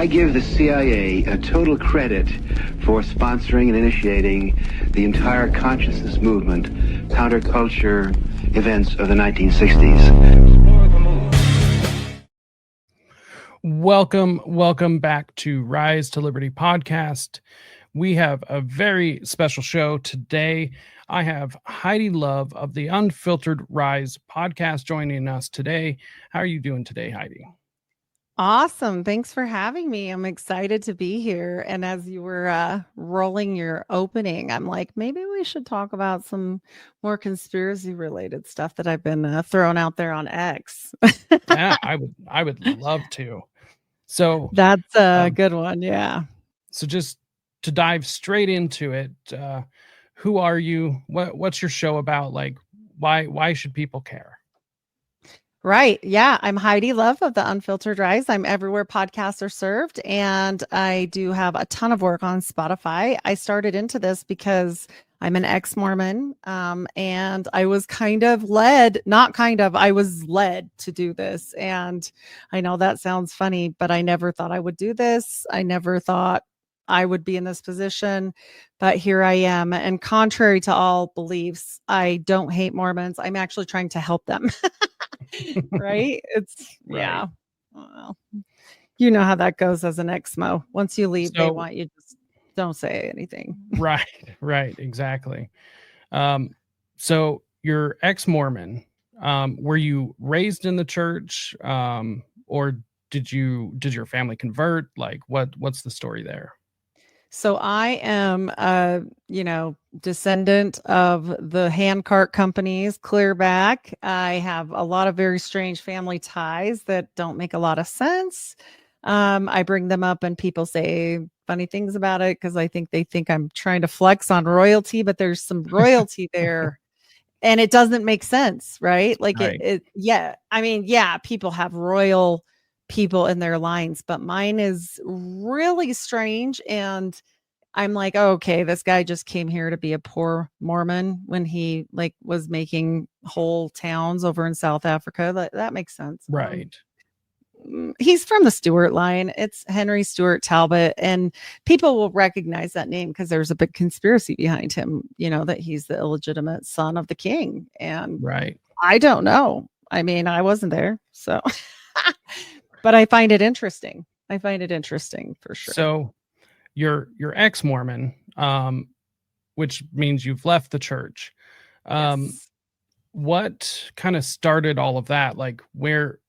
I give the CIA a total credit for sponsoring and initiating the entire consciousness movement, counterculture events of the 1960s. Welcome back to Rise to Liberty podcast. We have a very special show today. I have Heidi Love of the Unfiltered Rise podcast joining us today. How are you doing today, Heidi? Awesome. Thanks for having me. I'm excited to be here. And as you were rolling your opening, I'm like, maybe we should talk about some more conspiracy related stuff that I've been throwing out there on X. Yeah, I would love to. So that's a good one. Yeah. So just to dive straight into it, who are you? What's your show about? Like, why should people care? Right. Yeah. I'm Heidi Love of the Unfiltered Rise. I'm everywhere podcasts are served. And I do have a ton of work on Spotify. I started into this because I'm an ex-Mormon. And I was I was led to do this. And I know that sounds funny, but I never thought I would do this. I never thought I would be in this position, but here I am. And contrary to all beliefs, I don't hate Mormons. I'm actually trying to help them. Right? It's Right. Yeah. Well, you know how that goes as an ex-mo. Once you leave, they want you just don't say anything. Right, exactly. So you're ex-Mormon. Were you raised in the church, or did your family convert? Like, what's the story there? So I am descendant of the handcart companies, clear back. I have a lot of very strange family ties that don't make a lot of sense. I bring them up and people say funny things about it because I think they think I'm trying to flex on royalty, but there's some royalty there and it doesn't make sense, right? Like Right. people have royal people in their lines, but mine is really strange. And I'm like, oh, okay, this guy just came here to be a poor Mormon when he was making whole towns over in South Africa. That makes sense. Right. He's from the Stewart line. It's Henry Stewart Talbot. And people will recognize that name because there's a big conspiracy behind him, that he's the illegitimate son of the king. And right. I don't know. I mean, I wasn't there. So, but I find it interesting. For sure. So you're ex-Mormon, which means you've left the church. Yes. What kind of started all of that? Like, where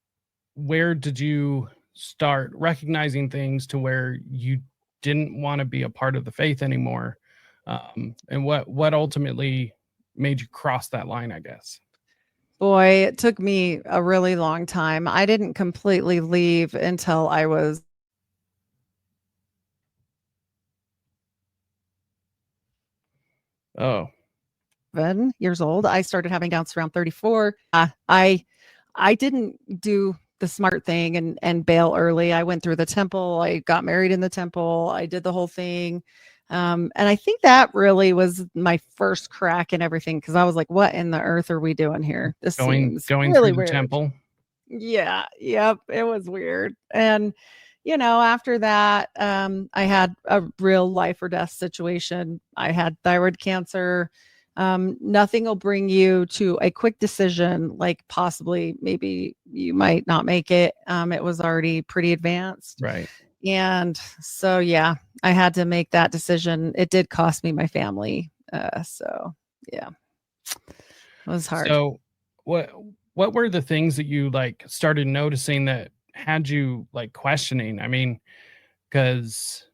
did you start recognizing things to where you didn't want to be a part of the faith anymore? And what ultimately made you cross that line, I guess? Boy, it took me a really long time. I didn't completely leave until I was Oh, 7 years old. I started having doubts around 34. I didn't do the smart thing and bail early. I went through the temple. I got married in the temple. I did the whole thing. And I think that really was my first crack in everything because I was like, what in the earth are we doing here? This seems going really through the weird. temple. Yeah. Yep. It was weird. And, after that, I had a real life or death situation. I had thyroid cancer. Nothing will bring you to a quick decision, like possibly maybe you might not make it. It was already pretty advanced. Right. And so, yeah, I had to make that decision. It did cost me my family. So yeah, it was hard. So what were the things that you started noticing that had you questioning? I mean, because,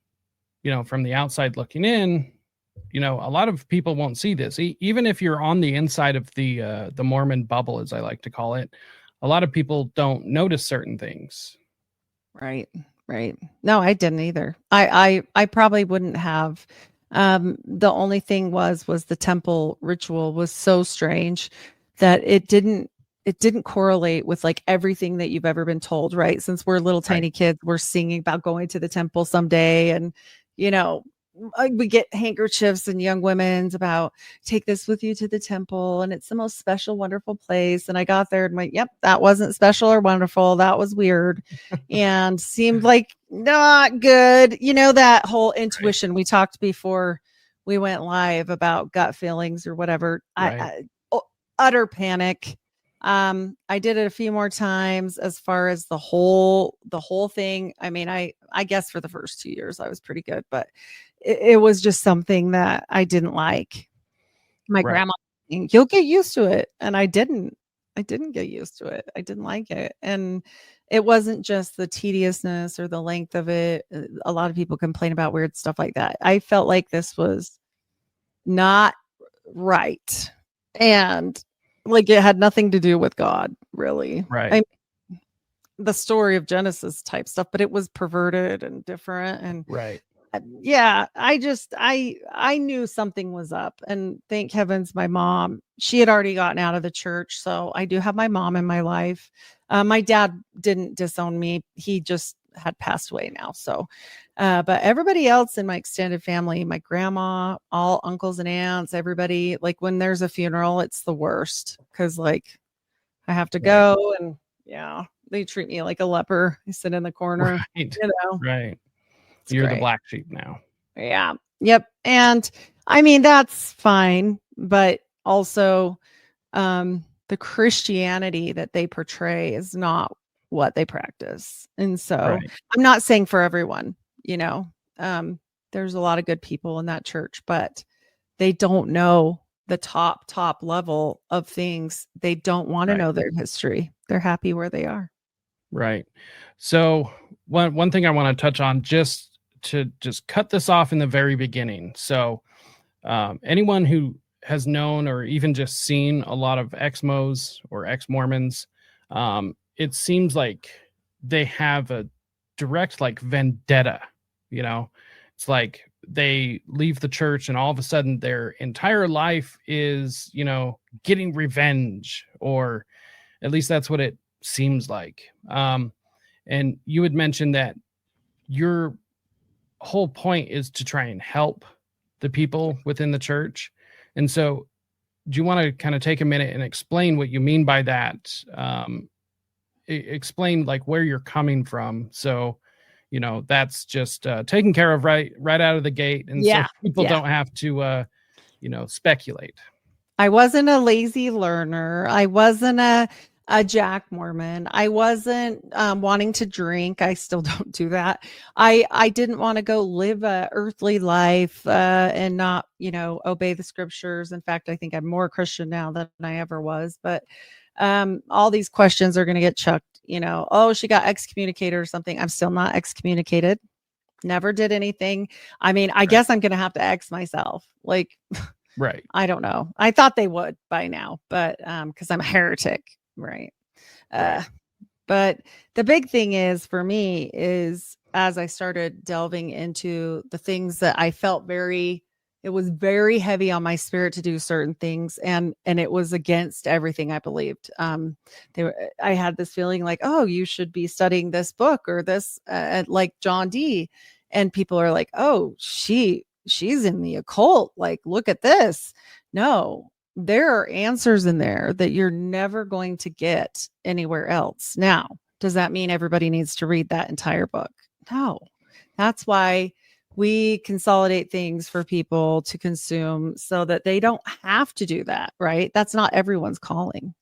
from the outside looking in, a lot of people won't see this. Even if you're on the inside of the Mormon bubble, as I like to call it, a lot of people don't notice certain things. Right. No, I didn't either. I probably wouldn't have. The only thing was the temple ritual was so strange that it didn't correlate with everything that you've ever been told, right? Since we're little tiny kids, we're singing about going to the temple someday and we get handkerchiefs and young women's about take this with you to the temple and it's the most special, wonderful place. And I got there and went, yep, that wasn't special or wonderful. That was weird and seemed like not good. You know, that whole intuition we talked before we went live about gut feelings or whatever. Right. Utter panic. I did it a few more times as far as the whole thing. I mean, I guess for the first 2 years I was pretty good, but it was just something that I didn't like. My Right. grandma, you'll get used to it. And I didn't get used to it. I didn't like it. And it wasn't just the tediousness or the length of it. A lot of people complain about weird stuff like that. I felt like this was not right. And like it had nothing to do with God, really. Right. The story of Genesis type stuff, but it was perverted and different. And Right. yeah, I knew something was up. And thank heavens my mom, she had already gotten out of the church. So I do have my mom in my life. My dad didn't disown me. He just had passed away now. So, but everybody else in my extended family, my grandma, all uncles and aunts, everybody, like when there's a funeral, it's the worst because like I have to go and yeah, they treat me like a leper. I sit in the corner, Right. you know. Right. It's You're great. the black sheep now. Yeah. Yep. And I mean, that's fine. But also, the Christianity that they portray is not what they practice. And so Right. I'm not saying for everyone, you know, there's a lot of good people in that church, but they don't know the top level of things. They don't want to Right. know their history. They're happy where they are. Right. So one thing I want to touch on just to cut this off in the very beginning. So anyone who has known or even just seen a lot of ex-Mos or ex-Mormons, it seems like they have a direct like vendetta, you know. It's like they leave the church and all of a sudden their entire life is, you know, getting revenge, or at least that's what it seems like. And you had mentioned that your whole point is to try and help the people within the church. And so do you want to kind of take a minute and explain what you mean by that? Explain like where you're coming from. So, you know, that's just taken care of right out of the gate. And so people don't have to, you know, speculate. I wasn't a lazy learner. I wasn't a Jack Mormon. I wasn't wanting to drink. I still don't do that. I didn't want to go live a earthly life and not, you know, obey the scriptures. In fact, I think I'm more Christian now than I ever was. But all these questions are going to get chucked, you know, oh, she got excommunicated or something. I'm still not excommunicated. Never did anything. I mean, I guess I'm going to have to X myself. Like, right. I don't know. I thought they would by now, but because I'm a heretic. Right. But the big thing is for me is as I started delving into the things that I felt it was very heavy on my spirit to do certain things. And it was against everything I believed. I had this feeling like, oh, you should be studying this book or this, like John D. And people are like, oh, she's in the occult. Like, look at this. No, there are answers in there that you're never going to get anywhere else. Now, does that mean everybody needs to read that entire book? No. That's why we consolidate things for people to consume so that they don't have to do that, right? That's not everyone's calling.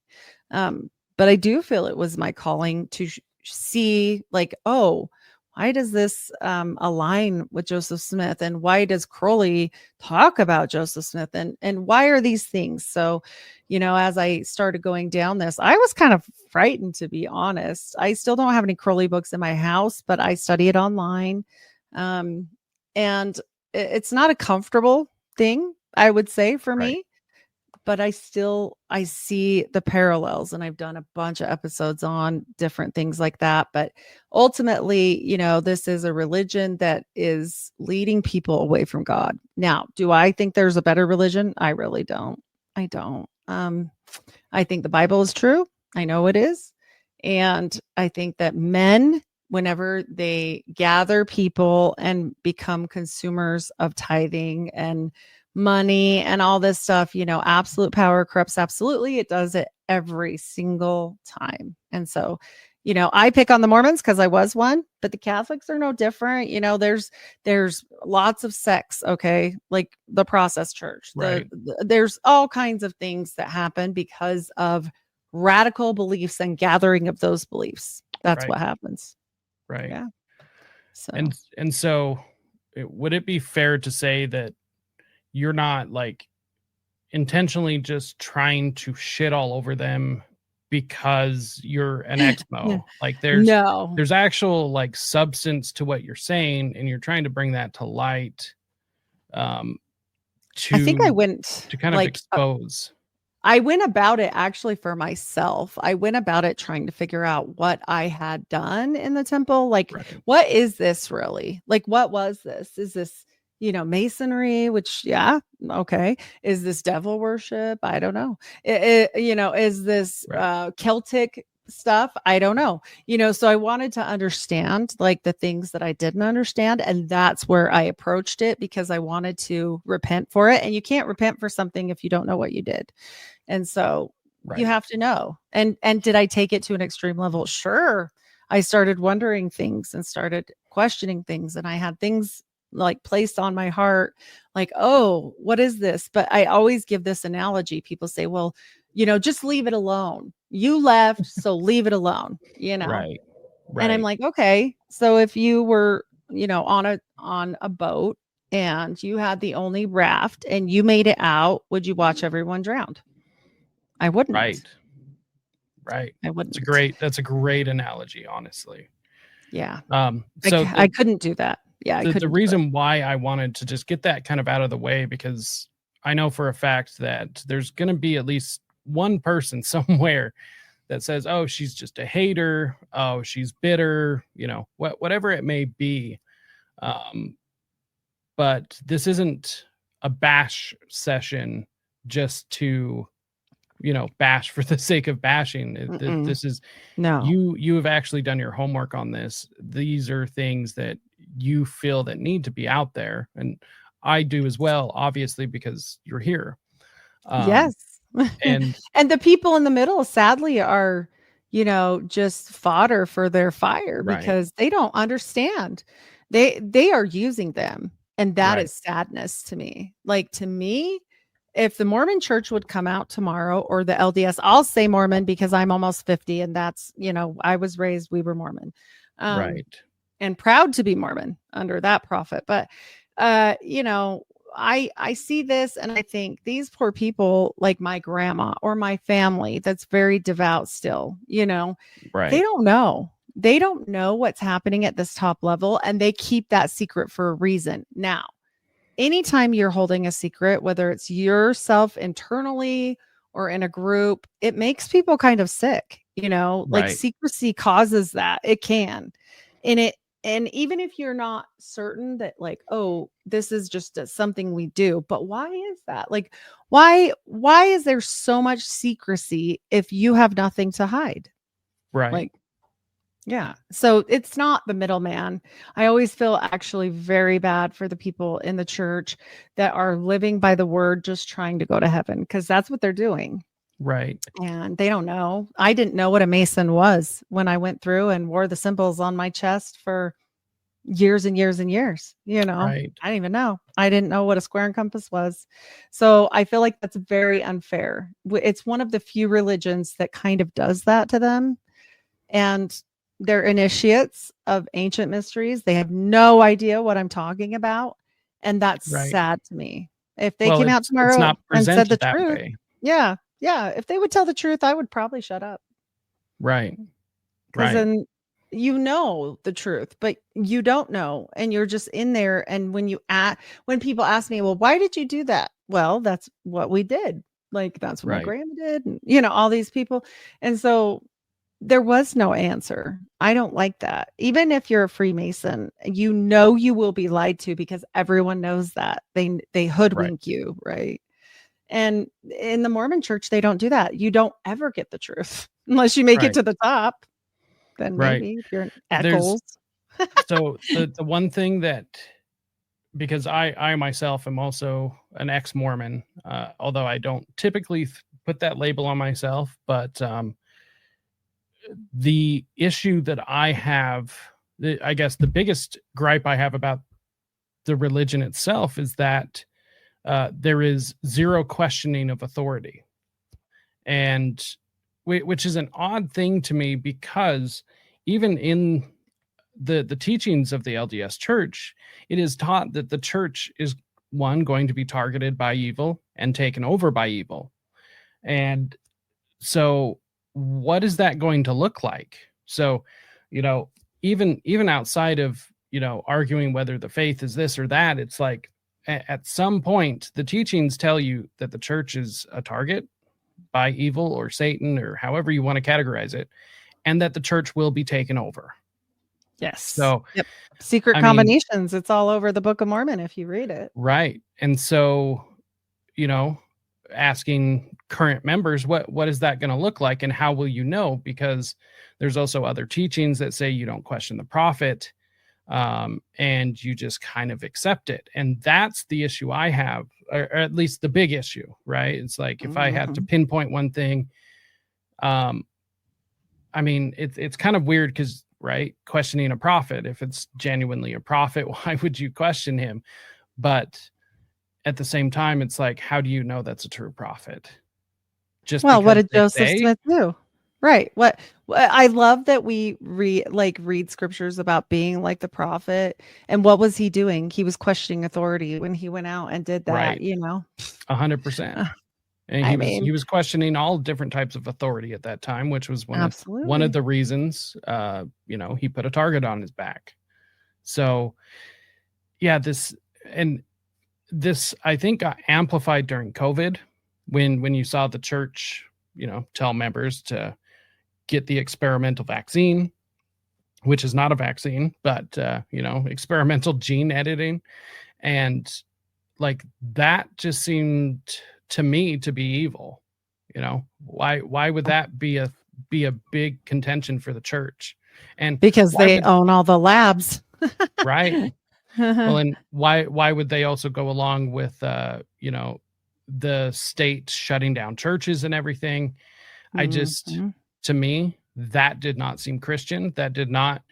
But I do feel it was my calling to see like, oh, why does this align with Joseph Smith? And why does Crowley talk about Joseph Smith? And why are these things? So, you know, as I started going down this, I was kind of frightened, to be honest. I still don't have any Crowley books in my house, but I study it online. And it's not a comfortable thing, I would say, for me. But I see the parallels, and I've done a bunch of episodes on different things like that. But ultimately, you know, this is a religion that is leading people away from God. Now, do I think there's a better religion? I really don't. I don't. I think the Bible is true. I know it is. And I think that men whenever they gather people and become consumers of tithing and money and all this stuff, absolute power corrupts absolutely. It does it every single time. And so, I pick on the Mormons because I was one, but the Catholics are no different. There's lots of sects, okay, like the Process Church. Right. There's all kinds of things that happen because of radical beliefs and gathering of those beliefs. That's Right. what happens. Right. Yeah. So And so would it be fair to say that you're not like intentionally just trying to shit all over them because you're an exmo? Like no, there's actual like substance to what you're saying, and you're trying to bring that to light, I think I to went kind of expose. I went about it actually for myself. I went about it trying to figure out what I had done in the temple. Like, Right. what is this really? Like, what was this? Is this, masonry, which, yeah, okay. Is this devil worship? I don't know. Is this Right. Celtic stuff? I don't know. So I wanted to understand like the things that I didn't understand. And that's where I approached it because I wanted to repent for it. And you can't repent for something if you don't know what you did. And so you Right. have to know. And did I take it to an extreme level? Sure. I started wondering things and started questioning things. And I had things like placed on my heart, like, oh, what is this? But I always give this analogy. People say, well, just leave it alone. You left, so leave it alone, Right. And I'm Right. like, okay. So if you were, on a boat and you had the only raft and you made it out, would you watch everyone drowned? I wouldn't. Right. Right. I wouldn't. That's a great analogy, honestly. Yeah. So I couldn't do that. Yeah, I the couldn't do it. reason why I wanted to just get that kind of out of the way, because I know for a fact that there's going to be at least one person somewhere that says, oh, she's just a hater. Oh, she's bitter, whatever it may be. But this isn't a bash session just to, bash for the sake of bashing. This is No. you have actually done your homework on this. These are things that you feel that need to be out there, and I do as well, obviously, because you're here. Yes. And the people in the middle sadly are, just fodder for their fire Right. because they don't understand. They are using them, and that Right. is sadness to me. Like, to me, if the Mormon church would come out tomorrow, or the LDS, I'll say Mormon because I'm almost 50 and that's, I was raised, we were Mormon. Right. And proud to be Mormon under that prophet. But I see this and I think these poor people, like my grandma or my family that's very devout still, Right. they don't know. They don't know what's happening at this top level, and they keep that secret for a reason. Now, anytime you're holding a secret, whether it's yourself internally or in a group, it makes people kind of sick, like Right. secrecy causes that. It can. And even if you're not certain that like, oh, this is just something we do, but why is that? Like, why is there so much secrecy if you have nothing to hide? Right. Like, yeah. So it's not the middleman. I always feel actually very bad for the people in the church that are living by the word, just trying to go to heaven, because that's what they're doing. Right. And they don't know. I didn't know what a Mason was when I went through and wore the symbols on my chest for years and years and years. Right. I didn't even know. I didn't know what a square and compass was. So I feel like that's very unfair. It's one of the few religions that kind of does that to them. And they're initiates of ancient mysteries. They have no idea what I'm talking about. And that's Right. sad to me. If they Well, came out it's tomorrow not and said the presented that truth, way. yeah. If they would tell the truth, I would probably shut up. Right. Because Right. then you know the truth, but you don't know. And you're just in there. And when people ask me, well, why did you do that? Well, that's what we did. Like, that's what my Right. grandma did. And, all these people. And so there was no answer. I don't like that. Even if you're a Freemason, you will be lied to because everyone knows that. They hoodwink you, right? And in the Mormon church, they don't do that. You don't ever get the truth unless you make Right. it to the top. then Right. maybe if you're in There's Eccles. so the one thing that, because I myself am also an ex-Mormon, although I don't typically put that label on myself, but the issue that I have, I guess the biggest gripe I have about the religion itself is that there is zero questioning of authority, and which is an odd thing to me, because even in the teachings of the LDS Church, it is taught that the church is, one, going to be targeted by evil and taken over by evil. And so what is that going to look like? So, even outside of, arguing whether the faith is this or that, it's like at some point the teachings tell you that the church is a target by evil or Satan or however you want to categorize it, and that the church will be taken over. Yes. So, Yep. Secret I mean, combinations. It's all over the Book of Mormon if you read it. right. And so, asking current members, what is that going to look like, and how will you know? Because there's also other teachings that say you don't question the prophet, and you just kind of accept it. And that's the issue I have, or at least the big issue, right? It's like, if I had to pinpoint one thing, I mean, it's kind of weird because, right, questioning a prophet, if it's genuinely a prophet, why would you question him? But at the same time, it's like, how do you know that's a true prophet? Just Well, what because did they Joseph say? Smith do? Right. What I love that we read scriptures about being like the prophet. And what was he doing? He was questioning authority when he went out and did that, Right. 100%. And I he mean, was questioning all different types of authority at that time, which was one of absolutely. the reasons, he put a target on his back. So, yeah, this I think got amplified during COVID, when you saw the church, tell members to get the experimental vaccine, which is not a vaccine, but experimental gene editing, and like that just seemed to me to be evil. Why would that be a big contention for the church? And Because why they would, own all the labs. right? Well, and why would they also go along with the state shutting down churches and everything? I just, to me, that did not seem Christian. That did not,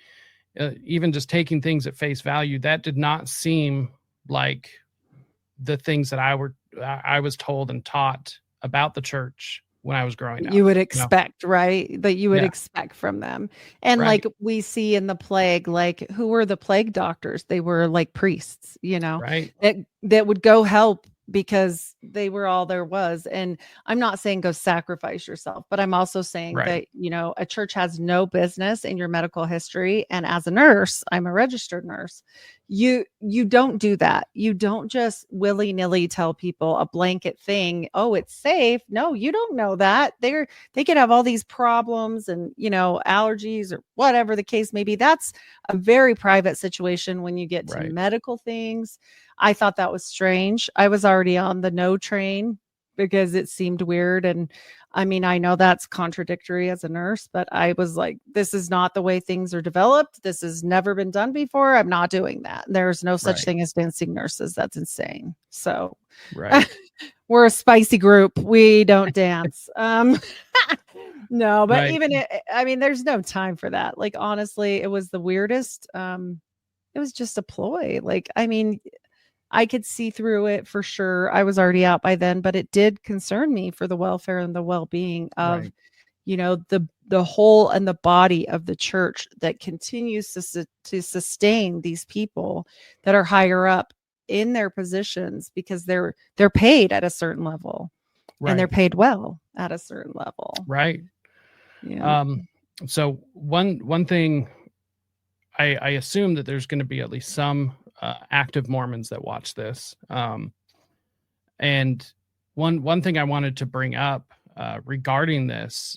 even just taking things at face value, that did not seem like the things that I was told and taught about the church when I was growing up. You would expect, right? That you would Yeah. expect from them. And Right. like we see in the plague, like who were the plague doctors? They were like priests, Right. that would go help because they were all there was. And I'm not saying go sacrifice yourself, but I'm also saying Right. that, a church has no business in your medical history. And as a nurse, I'm a registered nurse. You don't do that. You don't just willy-nilly tell people a blanket thing. Oh, it's safe. No, you don't know that. They could have all these problems and, allergies or whatever the case may be. That's a very private situation when you get to Right. medical things. I thought that was strange. I was already on the no train because it seemed weird. And I mean, I know that's contradictory as a nurse, but I was like, this is not the way things are developed. This has never been done before. I'm not doing that. There's no such Right. thing as dancing nurses. That's insane. So Right. we're a spicy group. We don't dance. No, but Right. even I mean, there's no time for that. Like, honestly, it was the weirdest. It was just a ploy. Like, I mean, I could see through it for sure. I was already out by then, but it did concern me for the welfare and the well-being of, Right. the whole and the body of the church that continues to sustain these people that are higher up in their positions because they're paid at a certain level, and they're Right. paid well at a certain level. Right. Yeah. So one thing, I assume that there's going to be at least some active Mormons that watch this. And one thing I wanted to bring up regarding this,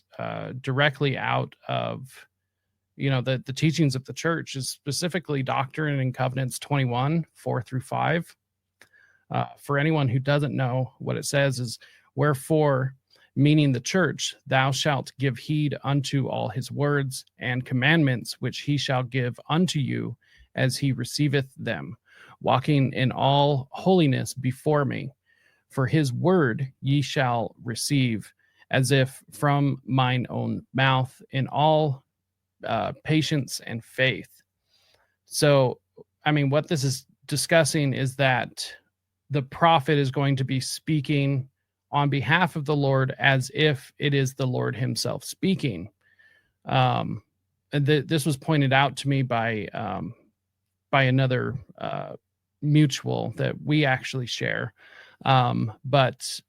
directly out of the teachings of the church, is specifically Doctrine and Covenants 21, 4-5. For anyone who doesn't know, what it says is, wherefore meaning the church, thou shalt give heed unto all his words and commandments, which he shall give unto you as he receiveth them, walking in all holiness before me. For his word ye shall receive, as if from mine own mouth, in all patience and faith. So, I mean, what this is discussing is that the prophet is going to be speaking on behalf of the Lord as if it is the Lord himself speaking. And this was pointed out to me by another mutual that we actually share. But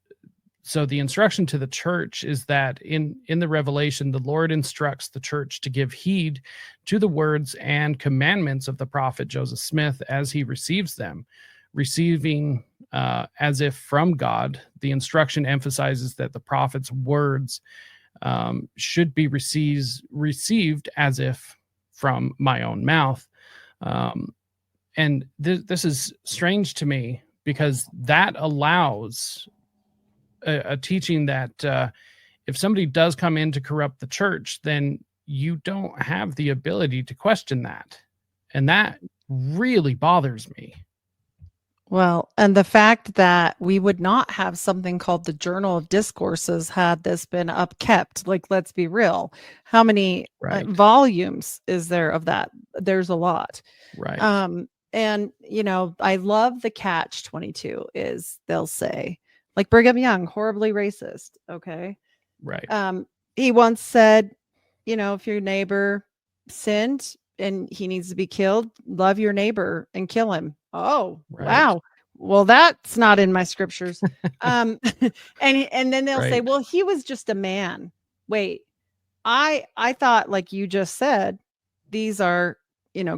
so the instruction to the church is that in the Revelation, the Lord instructs the church to give heed to the words and commandments of the prophet Joseph Smith as he receives them, receiving as if from God. The instruction emphasizes that the prophet's words should be received as if from my own mouth. And this is strange to me because that allows a teaching that if somebody does come in to corrupt the church, then you don't have the ability to question that. And that really bothers me. Well, and the fact that we would not have something called the Journal of Discourses had this been upkept, like, let's be real. How many Right. volumes is there of that? There's a lot. Right. And, I love the catch 22 is they'll say, like Brigham Young, horribly racist. Okay. Right. He once said, if your neighbor sinned and he needs to be killed, love your neighbor and kill him. Oh, Right. wow. Well, that's not in my scriptures. and then they'll say, Right. well, he was just a man. Wait, I thought, like you just said, these are,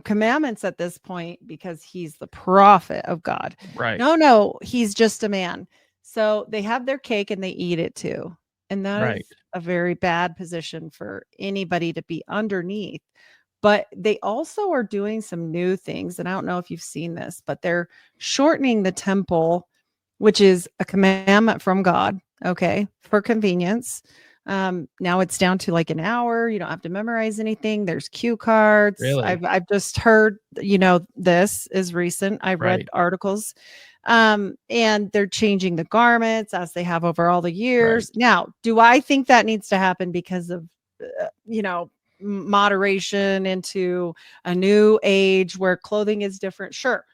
commandments at this point because he's the prophet of God. Right. No, he's just a man. So they have their cake and they eat it too. And that Right. is a very bad position for anybody to be underneath. But they also are doing some new things. And I don't know if you've seen this, but they're shortening the temple, which is a commandment from God. Okay. For convenience. Now it's down to like an hour. You don't have to memorize anything. There's cue cards. Really? I've just heard, this is recent. I've read Right. articles. And they're changing the garments as they have over all the years. Right. Now, do I think that needs to happen because of, moderation into a new age where clothing is different? Sure.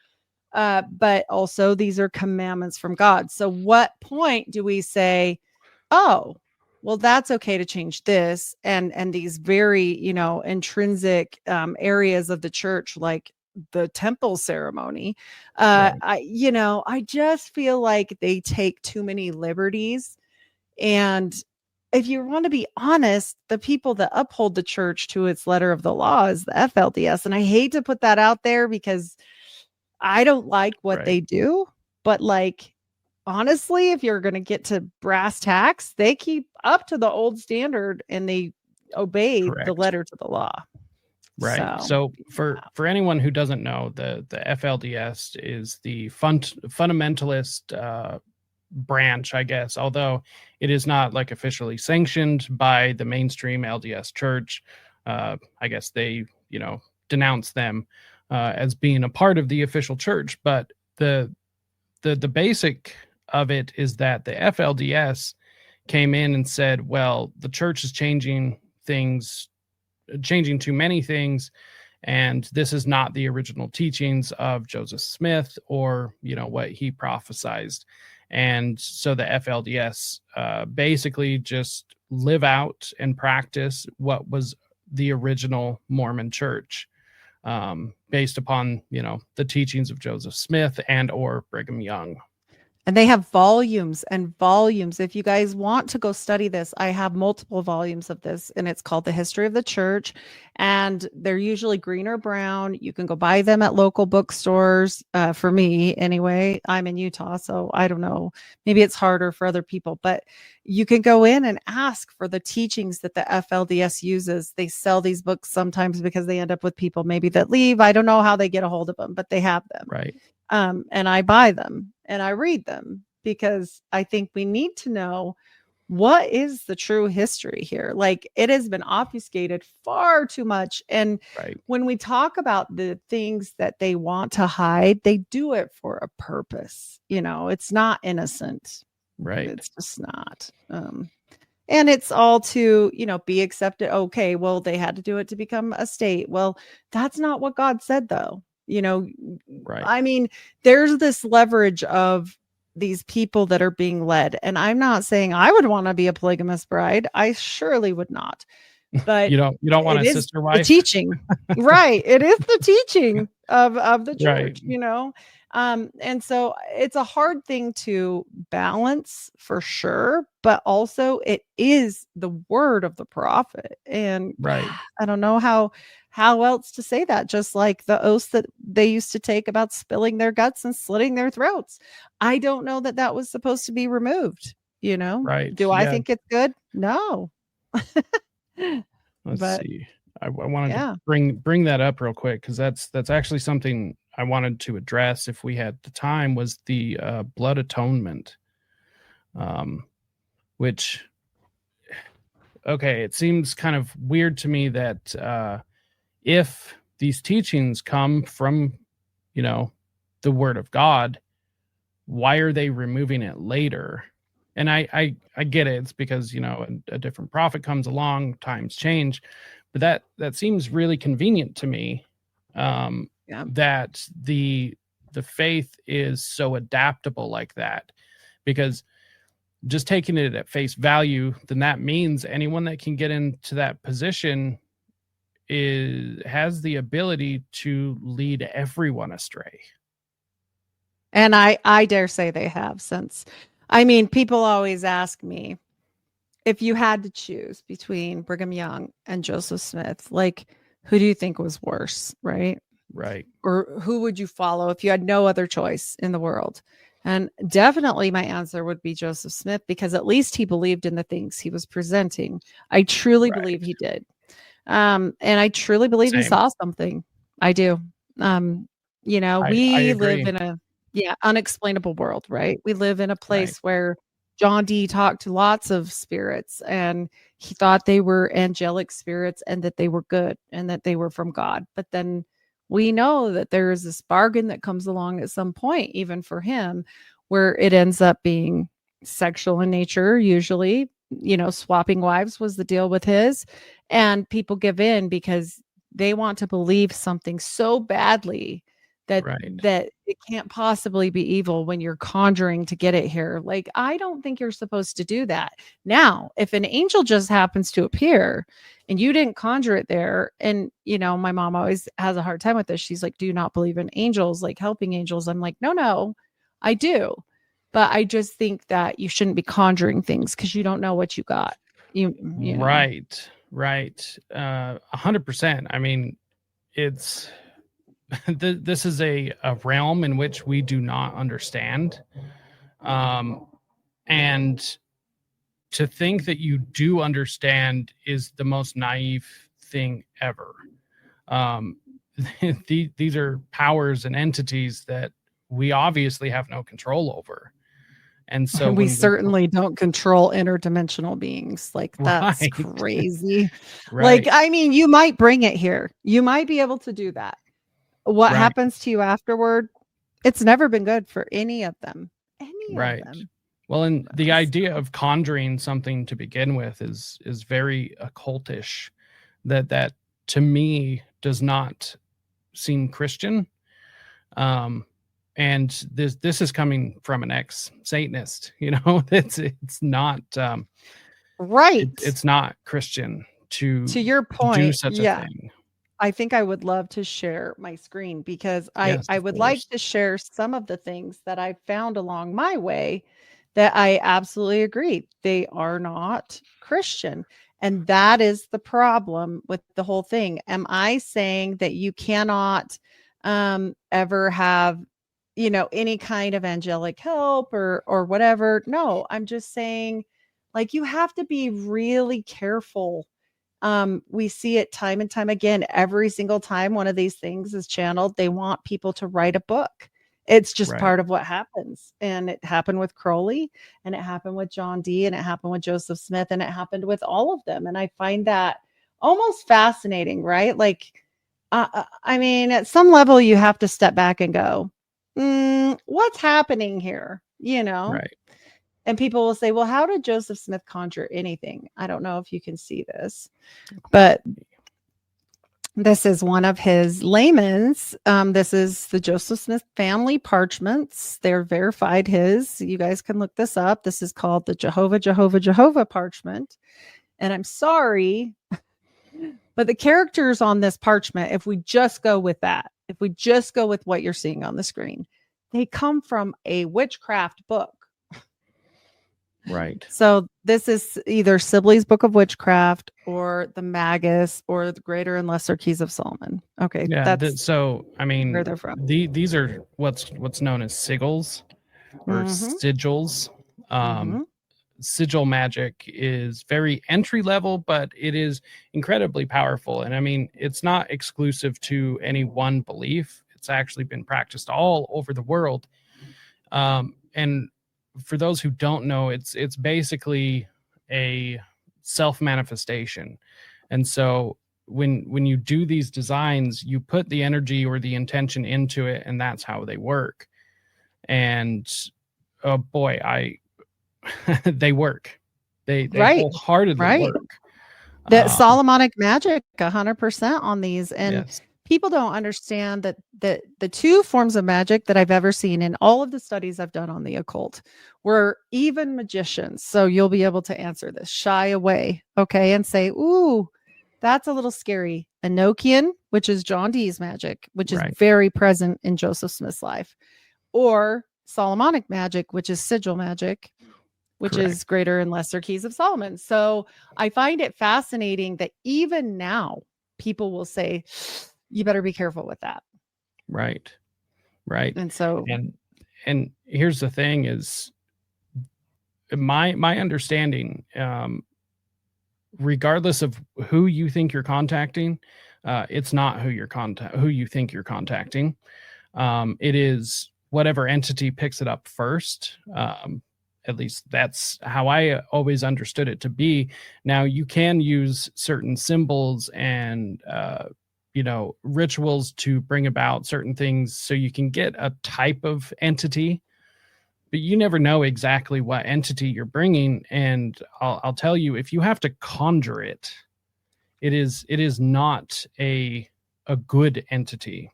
But also these are commandments from God. So what point do we say, oh, well, that's okay to change this and these very, intrinsic areas of the church, like the temple ceremony. Right. I just feel like they take too many liberties. And if you want to be honest, the people that uphold the church to its letter of the law is the FLDS. And I hate to put that out there because I don't like what they Right. do, but like, honestly, if you're going to get to brass tacks, they keep up to the old standard and they obey the Correct. letter to the law. Right. So for anyone who doesn't know, the FLDS is the fundamentalist branch, I guess, although it is not like officially sanctioned by the mainstream LDS church. I guess they, denounce them as being a part of the official church. But the basic of it is that the FLDS came in and said, well, the church is changing too many things, and this is not the original teachings of Joseph Smith or what he prophesized. And so the FLDS basically just live out and practice what was the original Mormon church, based upon the teachings of Joseph Smith and or Brigham Young. And they have volumes and volumes. If you guys want to go study this, I have multiple volumes of this, and it's called The History of the Church. And they're usually green or brown. You can go buy them at local bookstores. For me, anyway, I'm in Utah, so I don't know. Maybe it's harder for other people, but you can go in and ask for the teachings that the FLDS uses. They sell these books sometimes because they end up with people maybe that leave. I don't know how they get a hold of them, but they have them. Right. And I buy them and I read them because I think we need to know what is the true history here? Like, it has been obfuscated far too much. And Right. when we talk about the things that they want to hide, they do it for a purpose. It's not innocent. Right. It's just not. And it's all to, be accepted. Okay, well, they had to do it to become a state. Well, that's not what God said, though. Right. I mean, there's this leverage of these people that are being led. And I'm not saying I would want to be a polygamous bride. I surely would not. But You don't want it a is sister the wife? teaching. Right. It is the teaching of the church, Right. And so it's a hard thing to balance for sure, but also it is the word of the prophet. And Right. I don't know how else to say that, just like the oaths that they used to take about spilling their guts and slitting their throats. I don't know that that was supposed to be removed. Right. Do I Yeah. think it's good? No. Let's But see. I wanted yeah. to bring that up real quick, because that's actually something I wanted to address if we had the time, was the blood atonement, which, okay, it seems kind of weird to me that if these teachings come from, the word of God, why are they removing it later? And I get it. It's because, a different prophet comes along, times change, but that seems really convenient to me. Yeah. That the faith is so adaptable like that, because just taking it at face value, then that means anyone that can get into that position has the ability to lead everyone astray. And I dare say they have, since people always ask me, if you had to choose between Brigham Young and Joseph Smith, like, who do you think was worse, right? Right. Or who would you follow if you had no other choice in the world? And definitely my answer would be Joseph Smith, because at least he believed in the things he was presenting. I truly believe he did. And I truly believe he Same. saw something. I do. I We live agree. in a unexplainable world, right? We live in a Right. place where John Dee talked to lots of spirits, and he thought they were angelic spirits and that they were good and that they were from God. But then we know that there is this bargain that comes along at some point, even for him, where it ends up being sexual in nature, usually. Swapping wives was the deal with his, and people give in because they want to believe something so badly that Right. it can't possibly be evil when you're conjuring to get it here. Like, I don't think you're supposed to do that. Now, if an angel just happens to appear and you didn't conjure it there, and my mom always has a hard time with this. She's like, "Do you not believe in angels, like helping angels?" I'm like, "No, I do. But I just think that you shouldn't be conjuring things because you don't know what you got." You know. Right. 100%. I mean, it's this is a realm in which we do not understand. And to think that you do understand is the most naive thing ever. These are powers and entities that we obviously have no control over. And so We when certainly don't control interdimensional beings. Like, that's right, crazy. Like, right, you might bring it here. You might be able to do that. What right, happens to you afterward? It's never been good for any of them. Any of right. them. Well, and the idea So, of conjuring something to begin with is very occultish. That to me does not seem Christian. And this is coming from an ex-Satanist. It's not right. it's not Christian to To your do point, such a yeah. thing. I think I would love to share my screen, because Yes, I of would like course. to share some of the things that I found along my way that I absolutely agree. They are not Christian. And that is the problem with the whole thing. Am I saying that you cannot ever have, any kind of angelic help or whatever? No, I'm just saying, like, you have to be really careful. We see it time and time again. Every single time one of these things is channeled, they want people to write a book. It's just Right. part of what happens. And it happened with Crowley, and it happened with John Dee, and it happened with Joseph Smith, and it happened with all of them. And I find that almost fascinating, right? Like, I mean, at some level, you have to step back and go, what's happening here? You know? Right. And people will say, well, how did Joseph Smith conjure anything? I don't know if you can see this, but this is one of his layman's. This is the Joseph Smith family parchments. They're verified his. You guys can look this up. This is called the Jehovah parchment. And I'm sorry, but the characters on this parchment, if we just go with that, if we just go with what you're seeing on the screen, they come from a witchcraft book. Right. So this is either Sibley's Book of Witchcraft or the Magus or the Greater and Lesser Keys of Solomon. Okay, Yeah. that's So I mean, where they're from. these are what's known as sigils or sigils. Sigil magic is very entry level, but it is incredibly powerful. And I mean, it's not exclusive to any one belief. It's actually been practiced all over the world. And for those who don't know, it's basically a self-manifestation. And so when you do these designs, you put the energy or the intention into it, and that's how they work. And oh boy, they work. They Right. wholeheartedly Right. work. That Solomonic magic, 100% on these. And Yes. people don't understand that the two forms of magic that I've ever seen in all of the studies I've done on the occult were even magicians. So you'll be able to answer this, shy away, okay, and say, ooh, that's a little scary. Enochian, which is John Dee's magic, which is Right. very present in Joseph Smith's life, or Solomonic magic, which is sigil magic, which Correct. is Greater and Lesser Keys of Solomon. So I find it fascinating that even now people will say, you better be careful with that. Right. Right. And so, and here's the thing is my understanding, regardless of who you think you're contacting, it's not who you think you're contacting. It is whatever entity picks it up first. At least that's how I always understood it to be. Now you can use certain symbols and, rituals to bring about certain things so you can get a type of entity, but you never know exactly what entity you're bringing. And I'll tell you, if you have to conjure it, it is not a good entity.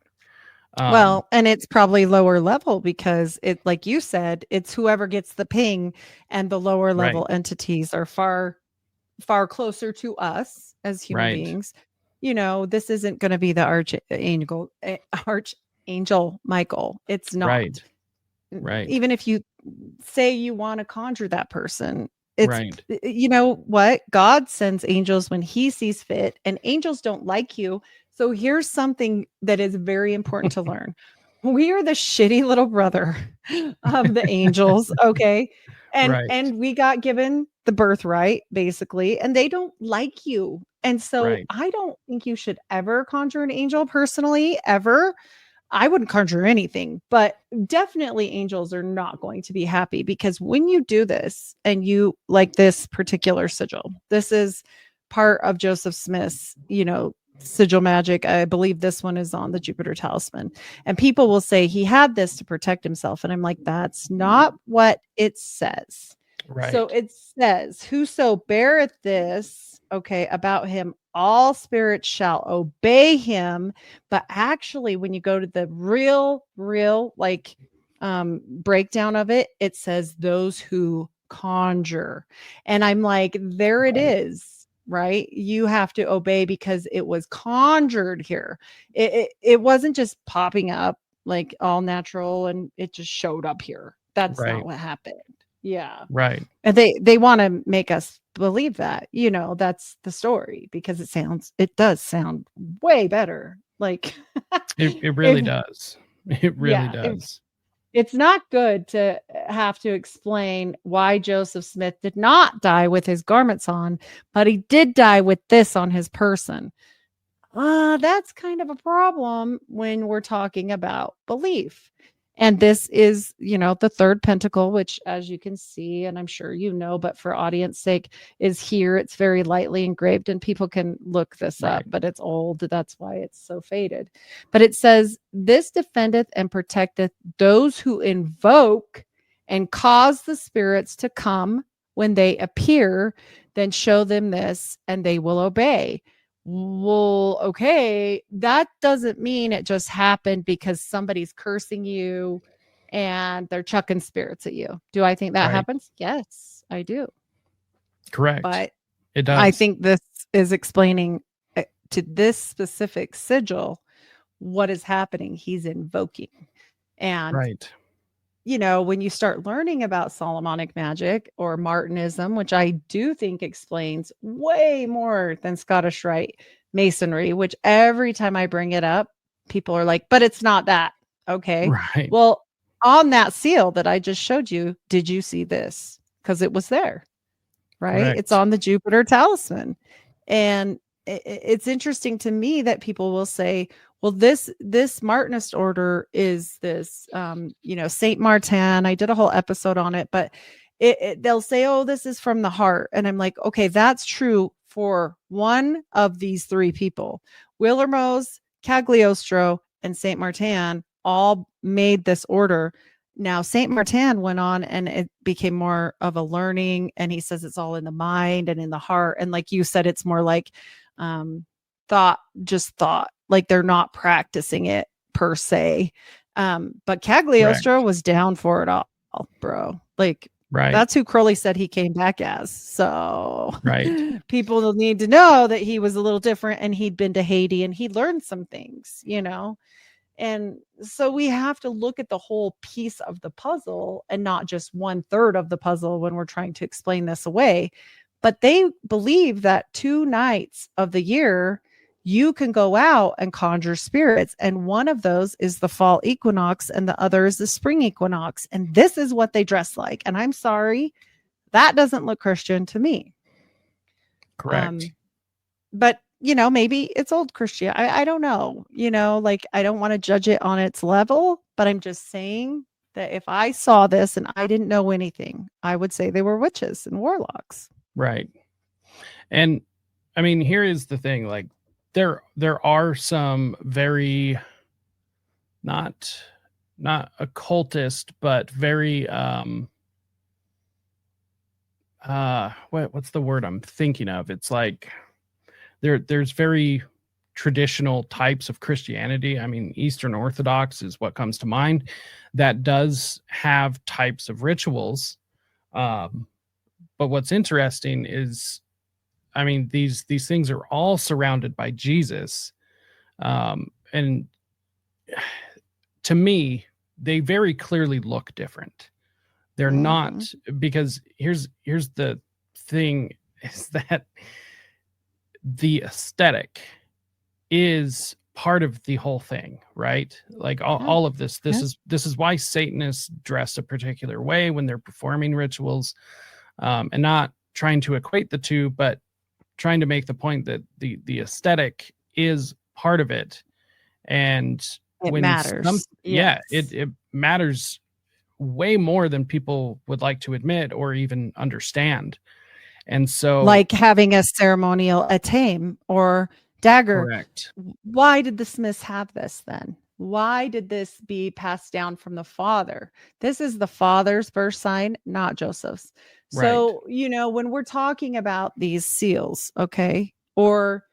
well, and it's probably lower level because it, like you said, it's whoever gets the ping, and the lower level entities are far, far closer to us as human beings. This isn't going to be the archangel Michael. It's not. Right. Even if you say you want to conjure that person, it's Right. You know what? God sends angels when he sees fit, and angels don't like you. So here's something that is very important to learn. We are the shitty little brother of the angels, okay? And we got given the birthright basically, and they don't like you. And so I don't think you should ever conjure an angel personally, ever. I wouldn't conjure anything, but definitely angels are not going to be happy, because when you do this, and you like this particular sigil, this is part of Joseph Smith's, sigil magic. I believe this one is on the Jupiter talisman, and people will say he had this to protect himself. And I'm like, that's not what it says. Right. So it says, whoso beareth this, about him, all spirits shall obey him. But actually, when you go to the real breakdown of it, it says those who conjure. And I'm like, there it is. Right. You have to obey because it was conjured here. It wasn't just popping up like all natural and it just showed up here. That's not what happened. Yeah. Right. And they want to make us believe that, that's the story, because it does sound way better. Like it really does. It really does. It's not good to have to explain why Joseph Smith did not die with his garments on, but he did die with this on his person. That's kind of a problem when we're talking about belief. And this is, the third pentacle, which, as you can see, and I'm sure you know, but for audience sake, is here. It's very lightly engraved, and people can look this up, Right. but it's old. That's why it's so faded. But it says, "This defendeth and protecteth those who invoke and cause the spirits to come when they appear, then show them this, and they will obey." Well, okay, that doesn't mean it just happened because somebody's cursing you and they're chucking spirits at you. Do I think that Right. happens? Yes, I do. Correct. But It does. I think this is explaining to this specific sigil what is happening. He's invoking. And right. when you start learning about Solomonic magic or Martinism, which I do think explains way more than Scottish Rite Masonry, which every time I bring it up, people are like, but it's not that. Okay. Right. Well, on that seal that I just showed you, did you see this? Because it was there, right? Correct. It's on the Jupiter talisman. And it's interesting to me that people will say, well, this Martinist order is this, Saint Martin. I did a whole episode on it, but they'll say, oh, this is from the heart. And I'm like, okay, that's true for one of these three people. Willermose, Cagliostro, and Saint Martin all made this order. Now, Saint Martin went on and it became more of a learning, and he says it's all in the mind and in the heart. And like you said, it's more like thought, like they're not practicing it per se. But Cagliostro was down for it all, bro. Like, right. That's who Crowley said he came back as. So right. People need to know that he was a little different, and he'd been to Haiti and he learned some things, And so we have to look at the whole piece of the puzzle and not just 1/3 of the puzzle when we're trying to explain this away. But they believe that 2 nights of the year, you can go out and conjure spirits. And one of those is the fall equinox and the other is the spring equinox. And this is what they dress like. And I'm sorry, that doesn't look Christian to me. Correct. But maybe it's old Christian. I don't know, I don't want to judge it on its level, but I'm just saying that if I saw this and I didn't know anything, I would say they were witches and warlocks. Right. And I mean, here is the thing, like there are some very not occultist, but very what's the word I'm thinking of? It's like there's very traditional types of Christianity. I mean, Eastern Orthodox is what comes to mind, that does have types of rituals. But what's interesting is, I mean, these things are all surrounded by Jesus. And to me, they very clearly look different. They're not, because here's the thing, is that the aesthetic is part of the whole thing, right? Like all of this is why Satanists dress a particular way when they're performing rituals, and not trying to equate the two, but trying to make the point that the aesthetic is part of it. And it matters. It matters way more than people would like to admit or even understand. And so, like having a ceremonial atame or dagger. Correct. Why did the Smiths have this then? Why did this be passed down from the father? This is the father's birth sign, not Joseph's. So, when we're talking about these seals, okay, or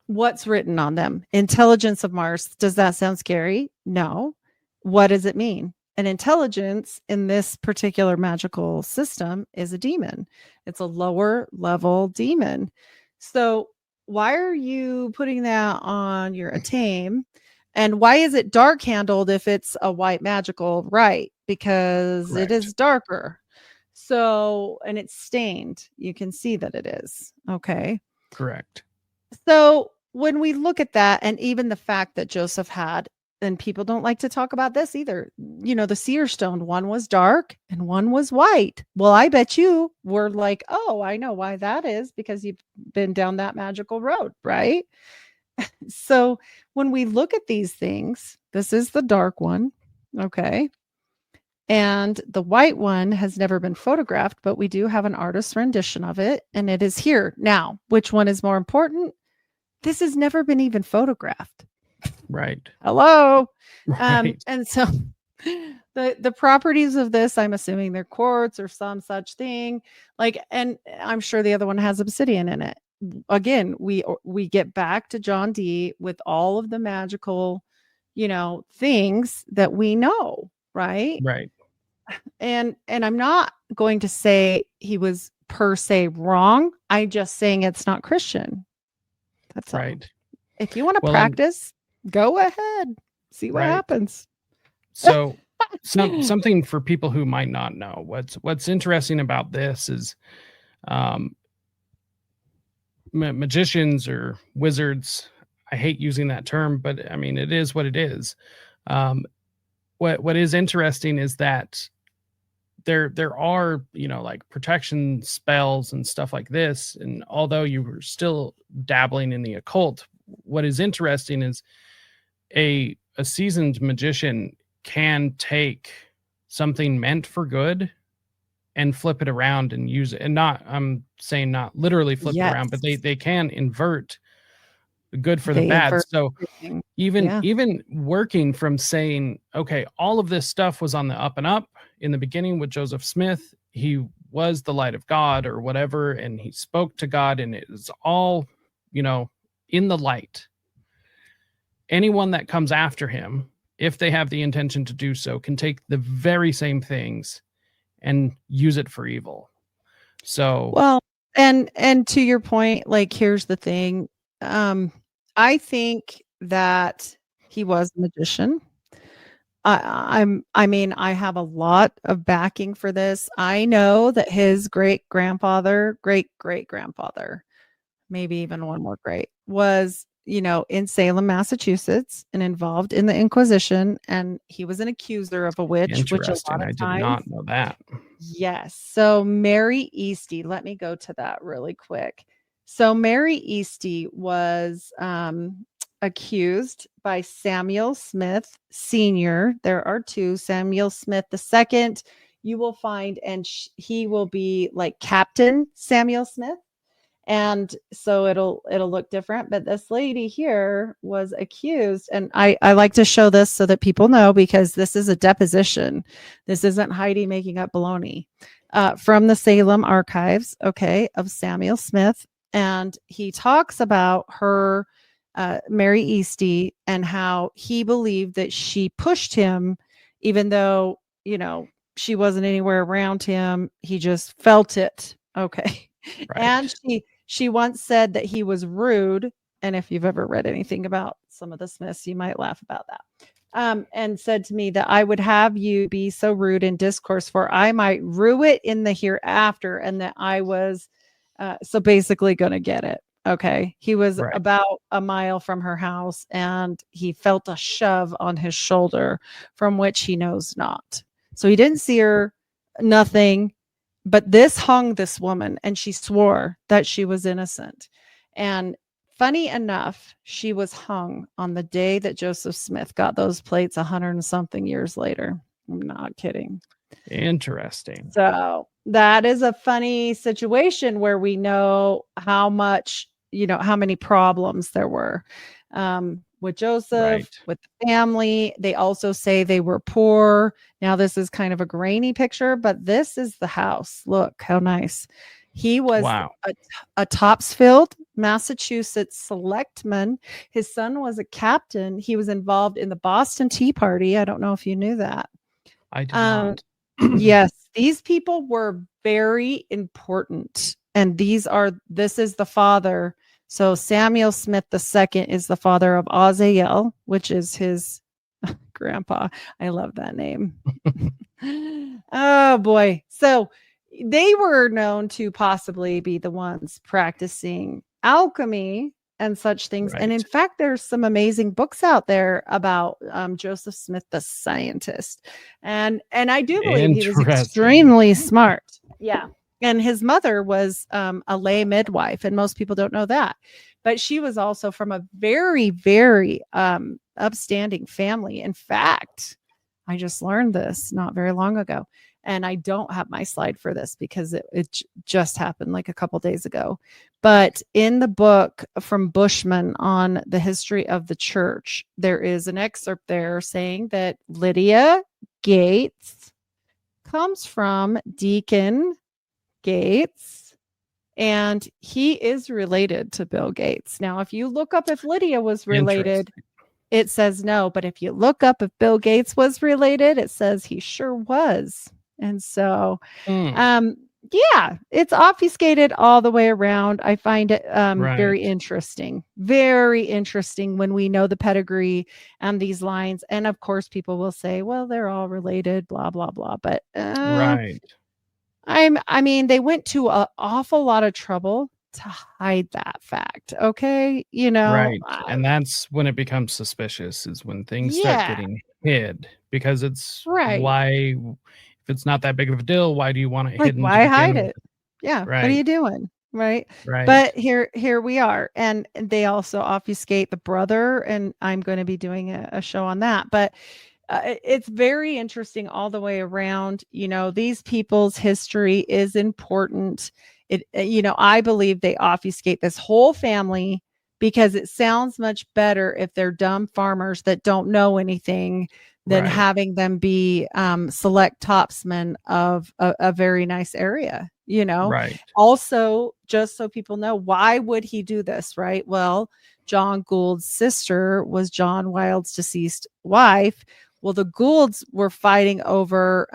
what's written on them, intelligence of Mars, does that sound scary? No. What does it mean? An intelligence in this particular magical system is a demon. It's a lower level demon. So why are you putting that on your atame? And why is it dark handled if it's a white magical? Right. Because it is darker. So, and it's stained. You can see that it is. Okay. Correct. So when we look at that, and even the fact that Joseph had, and people don't like to talk about this either, the seer stone, one was dark and one was white. Well, I bet you were like, oh, I know why that is, because you've been down that magical road, right? So when we look at these things, this is the dark one. Okay. And the white one has never been photographed, but we do have an artist's rendition of it, and it is here. Now, which one is more important? This has never been even photographed. Right. Hello. Right. And so the properties of this, I'm assuming they're quartz or some such thing. Like, and I'm sure the other one has obsidian in it. Again, we get back to John Dee with all of the magical, things that we know, right? Right. And I'm not going to say he was per se wrong. I'm just saying it's not Christian. That's all. Right. If you want to Well, and- practice, go ahead. See what Right. happens. So something for people who might not know. What's interesting about this is magicians or wizards. I hate using that term, but I mean it is what it is. What is interesting is that there are, like protection spells and stuff like this, and although you were still dabbling in the occult, what is interesting is a seasoned magician can take something meant for good and flip it around and use it. And I'm saying not literally flip it around, but they can invert the good for the bad. So even working from saying, okay, all of this stuff was on the up and up in the beginning with Joseph Smith, he was the light of God or whatever, and he spoke to God, and it was all, in the light. Anyone that comes after him, if they have the intention to do so, can take the very same things and use it for evil. So, well, and to your point, like, here's the thing. I think that he was a magician. I have a lot of backing for this. I know that his great grandfather, maybe even one more great, was in Salem, Massachusetts, and involved in the Inquisition, and he was an accuser of a witch, which a lot of I did times, not know that. Yes. So Mary Eastie, let me go to that really quick. So Mary Eastie was accused by Samuel Smith Sr. There are two. Samuel Smith II, you will find, and he will be like Captain Samuel Smith. And so it'll look different, but this lady here was accused, and I like to show this so that people know, because this is a deposition. This isn't Heidi making up baloney. From the Salem archives, of Samuel Smith, and he talks about her, Mary Eastie, and how he believed that she pushed him, even though she wasn't anywhere around him. He just felt it. Okay. Right. And she once said that he was rude. And if you've ever read anything about some of the Smiths, you might laugh about that. And said to me that I would have you be so rude in discourse, for I might rue it in the hereafter, and that I was so basically going to get it. Okay. He was about a mile from her house, and he felt a shove on his shoulder from which he knows not. So he didn't see her, nothing. But this hung this woman, and she swore that she was innocent. And funny enough, she was hung on the day that Joseph Smith got those plates 100 and something years later. I'm not kidding. Interesting. So that is a funny situation where we know how much, how many problems there were with Joseph, with the family. They also say they were poor. Now, this is kind of a grainy picture, but this is the house. Look how nice. He was a Topsfield, Massachusetts selectman. His son was a captain. He was involved in the Boston Tea Party. I don't know if you knew that. I did not. Yes, these people were very important. And this is the father. So Samuel Smith II is the father of Azael, which is his grandpa. I love that name. Oh boy. So they were known to possibly be the ones practicing alchemy and such things. And in fact, there's some amazing books out there about Joseph Smith, the scientist. And I do believe he was extremely smart. Yeah. And his mother was a lay midwife, and most people don't know that. But she was also from a very, very upstanding family. In fact, I just learned this not very long ago. And I don't have my slide for this because it just happened like a couple days ago. But in the book from Bushman on the history of the church, there is an excerpt there saying that Lydia Gates comes from Deacon Gates, and he is related to Bill Gates. Now, if you look up if Lydia was related, it says no. But if you look up if Bill Gates was related, it says he sure was. And so, yeah, it's obfuscated all the way around. I find it very interesting when we know the pedigree and these lines. And of course, people will say, well, they're all related, blah, blah, blah. But I mean, they went to an awful lot of trouble to hide that fact. Okay. And that's when it becomes suspicious, is when things start getting hid, because it's why, if it's not that big of a deal, why do you want it hidden? Why hide it? Yeah. What are you doing? Right. But here we are. And they also obfuscate the brother. And I'm going to be doing a show on that. But it's very interesting all the way around. These people's history is important. I believe they obfuscate this whole family because it sounds much better if they're dumb farmers that don't know anything than having them be select topsmen of a very nice area, Also, just so people know, why would he do this, right? Well, John Gould's sister was John Wilde's deceased wife. Well, the Goulds were fighting over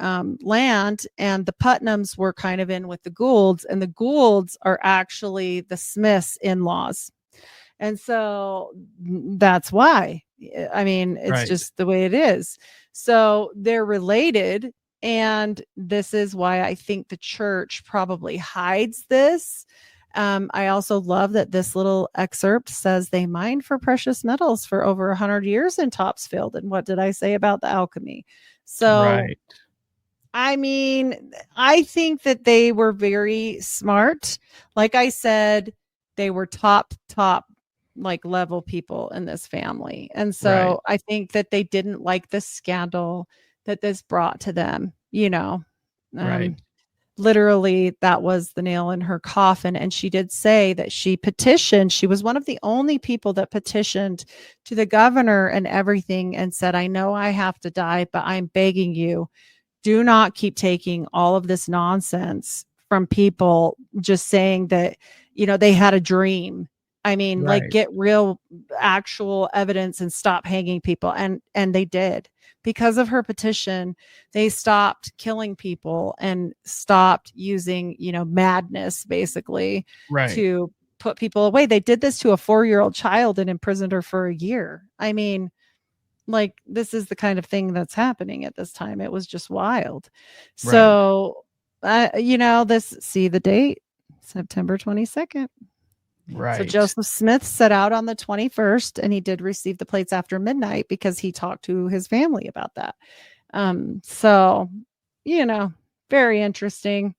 land, and the Putnams were kind of in with the Goulds, and the Goulds are actually the Smiths' in-laws. And so that's why. I mean, it's just the way it is. So they're related. And this is why I think the church probably hides this. I also love that this little excerpt says they mined for precious metals for over 100 years in Topsfield. And what did I say about the alchemy? So, I mean, I think that they were very smart. Like I said, they were top like level people in this family. And so I think that they didn't like the scandal that this brought to them, literally that was the nail in her coffin. And she did say that she petitioned. She was one of the only people that petitioned to the governor and everything and said, I know I have to die, but I'm begging you, do not keep taking all of this nonsense from people just saying that, they had a dream. I mean, like, get real actual evidence and stop hanging people. And they did. Because of her petition, they stopped killing people and stopped using, madness basically to put people away. They did this to a 4-year-old child and imprisoned her for a year. I mean, like, this is the kind of thing that's happening at this time. It was just wild. So, see the date, September 22nd. So Joseph Smith set out on the 21st, and he did receive the plates after midnight because he talked to his family about that. So, very interesting.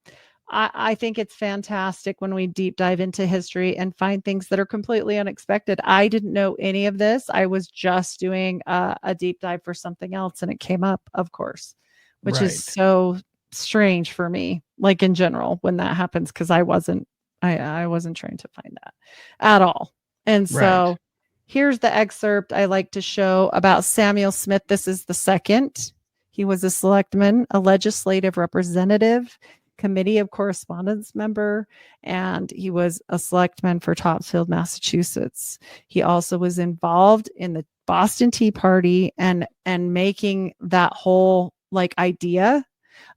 I think it's fantastic when we deep dive into history and find things that are completely unexpected. I didn't know any of this. I was just doing a deep dive for something else, and it came up, of course, which is so strange for me, like in general, when that happens, because I wasn't trying to find that at all. And so here's the excerpt I like to show about Samuel Smith. This is the second. He was a selectman, a legislative representative, committee of correspondence member, and he was a selectman for Topsfield, Massachusetts. He also was involved in the Boston Tea Party and making that whole like idea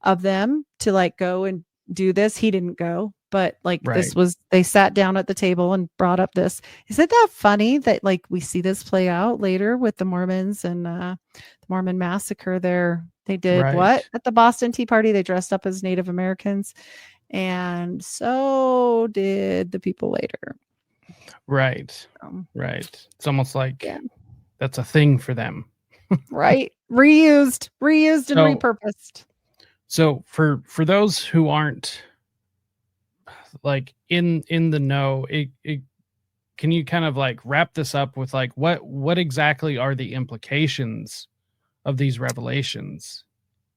of them to like go and do this. He didn't go. But like this was, they sat down at the table and brought up this. Isn't that funny that like we see this play out later with the Mormons and the Mormon massacre there? They did what at the Boston Tea Party? They dressed up as Native Americans. And so did the people later. Right. It's almost like that's a thing for them. Reused and repurposed. So for those who aren't like in the know, can you kind of like wrap this up with like what exactly are the implications of these revelations?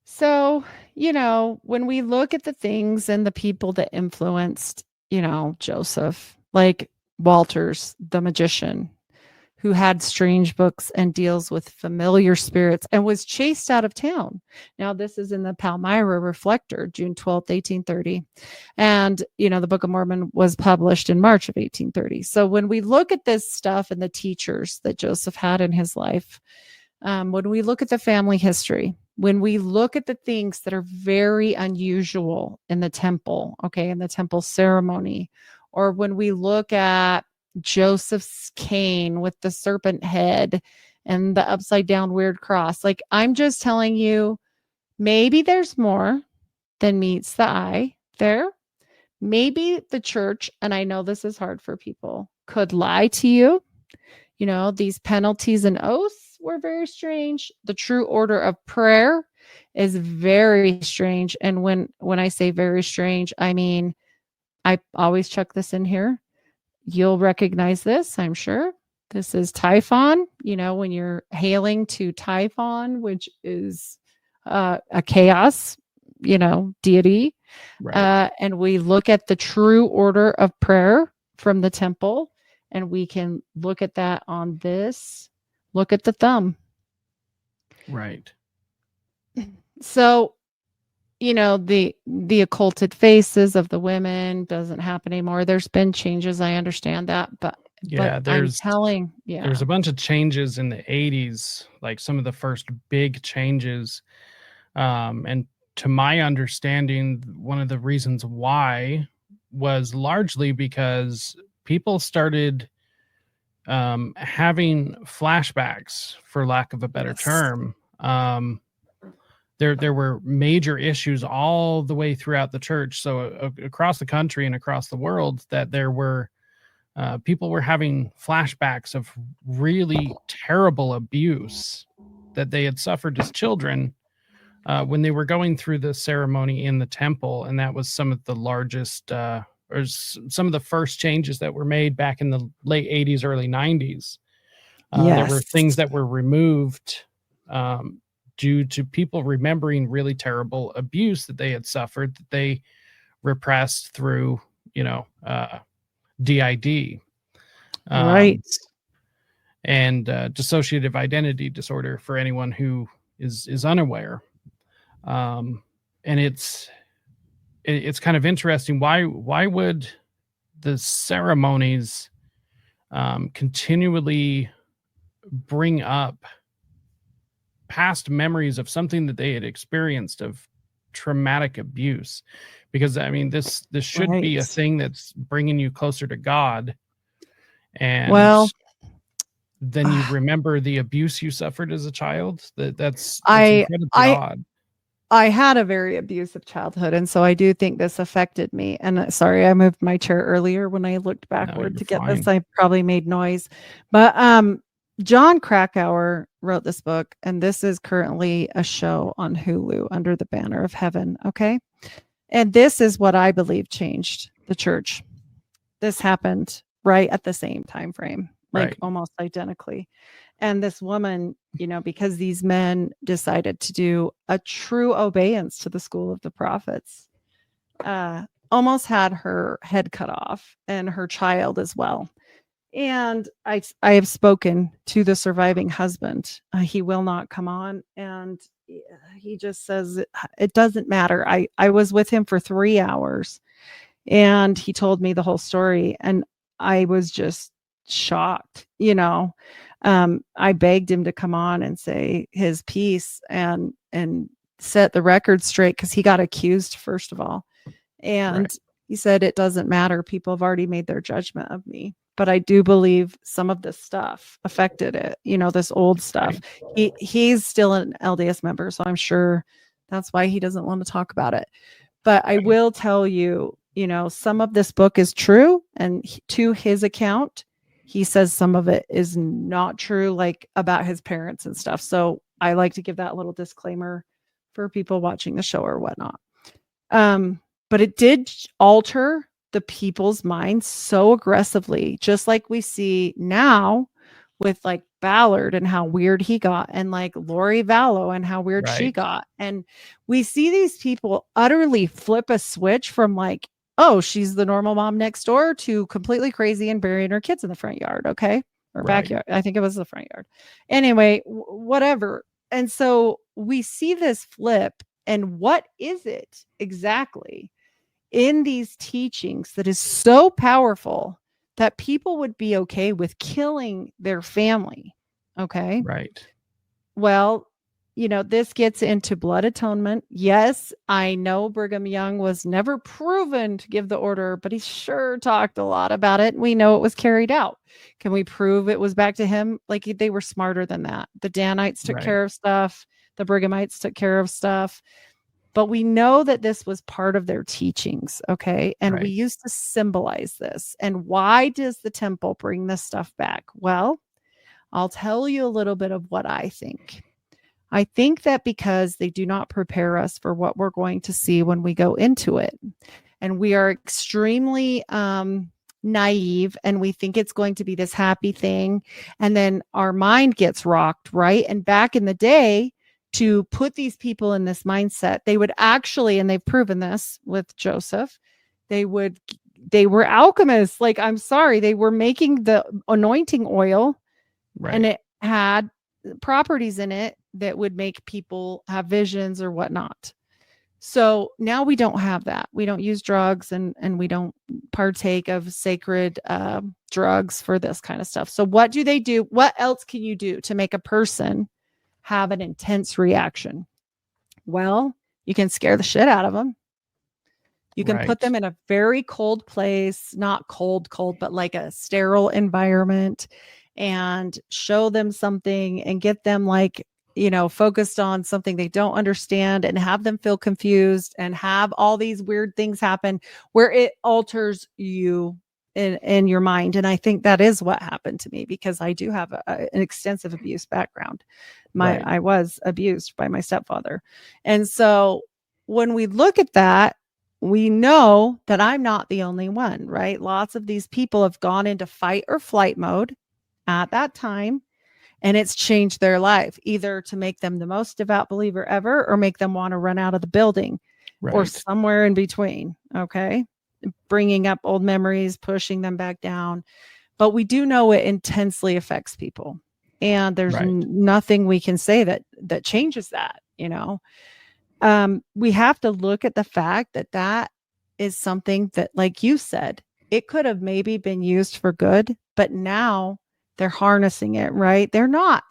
So, when we look at the things and the people that influenced, Joseph, like Walters, the magician, who had strange books and deals with familiar spirits and was chased out of town. Now, this is in the Palmyra Reflector, June 12th, 1830. And, the Book of Mormon was published in March of 1830. So when we look at this stuff and the teachers that Joseph had in his life, when we look at the family history, when we look at the things that are very unusual in the temple, okay, in the temple ceremony, or when we look at Joseph's cane with the serpent head and the upside down weird cross, like I'm just telling you, maybe there's more than meets the eye there. Maybe the church, and I know this is hard for people, could lie to you. These penalties and oaths were very strange. The true order of prayer is very strange. And when I say very strange, I mean, I always chuck this in here. You'll recognize this, I'm sure. This is Typhon, when you're hailing to Typhon, which is a chaos, deity. Right. And we look at the true order of prayer from the temple, and we can look at that on this. Look at the thumb. Right. So, the occulted faces of the women doesn't happen anymore. There's been changes. I understand that, but There's there's a bunch of changes in the 80s, like some of the first big changes. And to my understanding, one of the reasons why was largely because people started having flashbacks, for lack of a better term. There were major issues all the way throughout the church, so across the country and across the world, that there were people were having flashbacks of really terrible abuse that they had suffered as children when they were going through the ceremony in the temple. And that was some of the largest or some of the first changes that were made back in the late 80s, early 90s. There were things that were removed due to people remembering really terrible abuse that they had suffered, that they repressed through, DID. Right. And dissociative identity disorder, for anyone who is unaware. And it's kind of interesting. Why would the ceremonies continually bring up past memories of something that they had experienced of traumatic abuse? Because I mean, this should be a thing that's bringing you closer to God. And then you remember the abuse you suffered as a child. That's incredibly odd. I had a very abusive childhood, and so I do think this affected me. And sorry, I moved my chair earlier when I looked backward to get this. I probably made noise. But John Krakauer wrote this book, and this is currently a show on Hulu under the banner of heaven. Okay. And this is what I believe changed the church. This happened right at the same time frame, like almost identically. And this woman, because these men decided to do a true obedience to the school of the prophets, almost had her head cut off and her child as well. And I have spoken to the surviving husband. He will not come on. And he just says, it doesn't matter. I was with him for 3 hours and he told me the whole story. And I was just shocked. I begged him to come on and say his piece and set the record straight, because he got accused, first of all. And he said, it doesn't matter. People have already made their judgment of me. But I do believe some of this stuff affected it, this old stuff. He's still an LDS member, so I'm sure that's why he doesn't want to talk about it. But I will tell you, some of this book is true. And to his account, he says some of it is not true, like about his parents and stuff. So I like to give that little disclaimer for people watching the show or whatnot. But it did alter the people's minds so aggressively, just like we see now with like Ballard and how weird he got, and like Lori Vallow and how weird she Right. got. And we see these people utterly flip a switch from like, oh, she's the normal mom next door, to completely crazy and burying her kids in the front yard. Okay. Or Right. backyard. I think it was the front yard. Anyway, whatever. And so we see this flip. And what is it exactly in these teachings that is so powerful that people would be okay with killing their family? Okay. Right. Well, this gets into blood atonement. Yes, I know Brigham Young was never proven to give the order, but he sure talked a lot about it. We know it was carried out. Can we prove it was back to him? Like, they were smarter than that. The Danites took Right. care of stuff. The Brighamites took care of stuff. But we know that this was part of their teachings, okay? And we Right. used to symbolize this. And why does the temple bring this stuff back? Well, I'll tell you a little bit of what I think. I think that because they do not prepare us for what we're going to see when we go into it. And we are extremely naive, and we think it's going to be this happy thing. And then our mind gets rocked, right? And back in the day, to put these people in this mindset, they would actually, and they've proven this with Joseph, they were alchemists. Like, I'm sorry, they were making the anointing oil, Right. and it had properties in it that would make people have visions or whatnot. So now we don't have that. We don't use drugs, and we don't partake of sacred drugs for this kind of stuff. So what do they do? What else can you do to make a person have an intense reaction? Well, you can scare the shit out of them. You can put them in a very cold place, not cold, but like a sterile environment, and show them something and get them like, focused on something they don't understand, and have them feel confused and have all these weird things happen where it alters you in your mind. And I think that is what happened to me, because I do have an extensive abuse background. I was abused by my stepfather. And so when we look at that, we know that I'm not the only one, right? Lots of these people have gone into fight or flight mode at that time, and it's changed their life, either to make them the most devout believer ever, or make them want to run out of the building, or somewhere in between. Okay. Bringing up old memories, pushing them back down. But we do know it intensely affects people. And there's nothing we can say that changes that, we have to look at the fact that is something that, like you said, it could have maybe been used for good, but now they're harnessing it, right? They're not.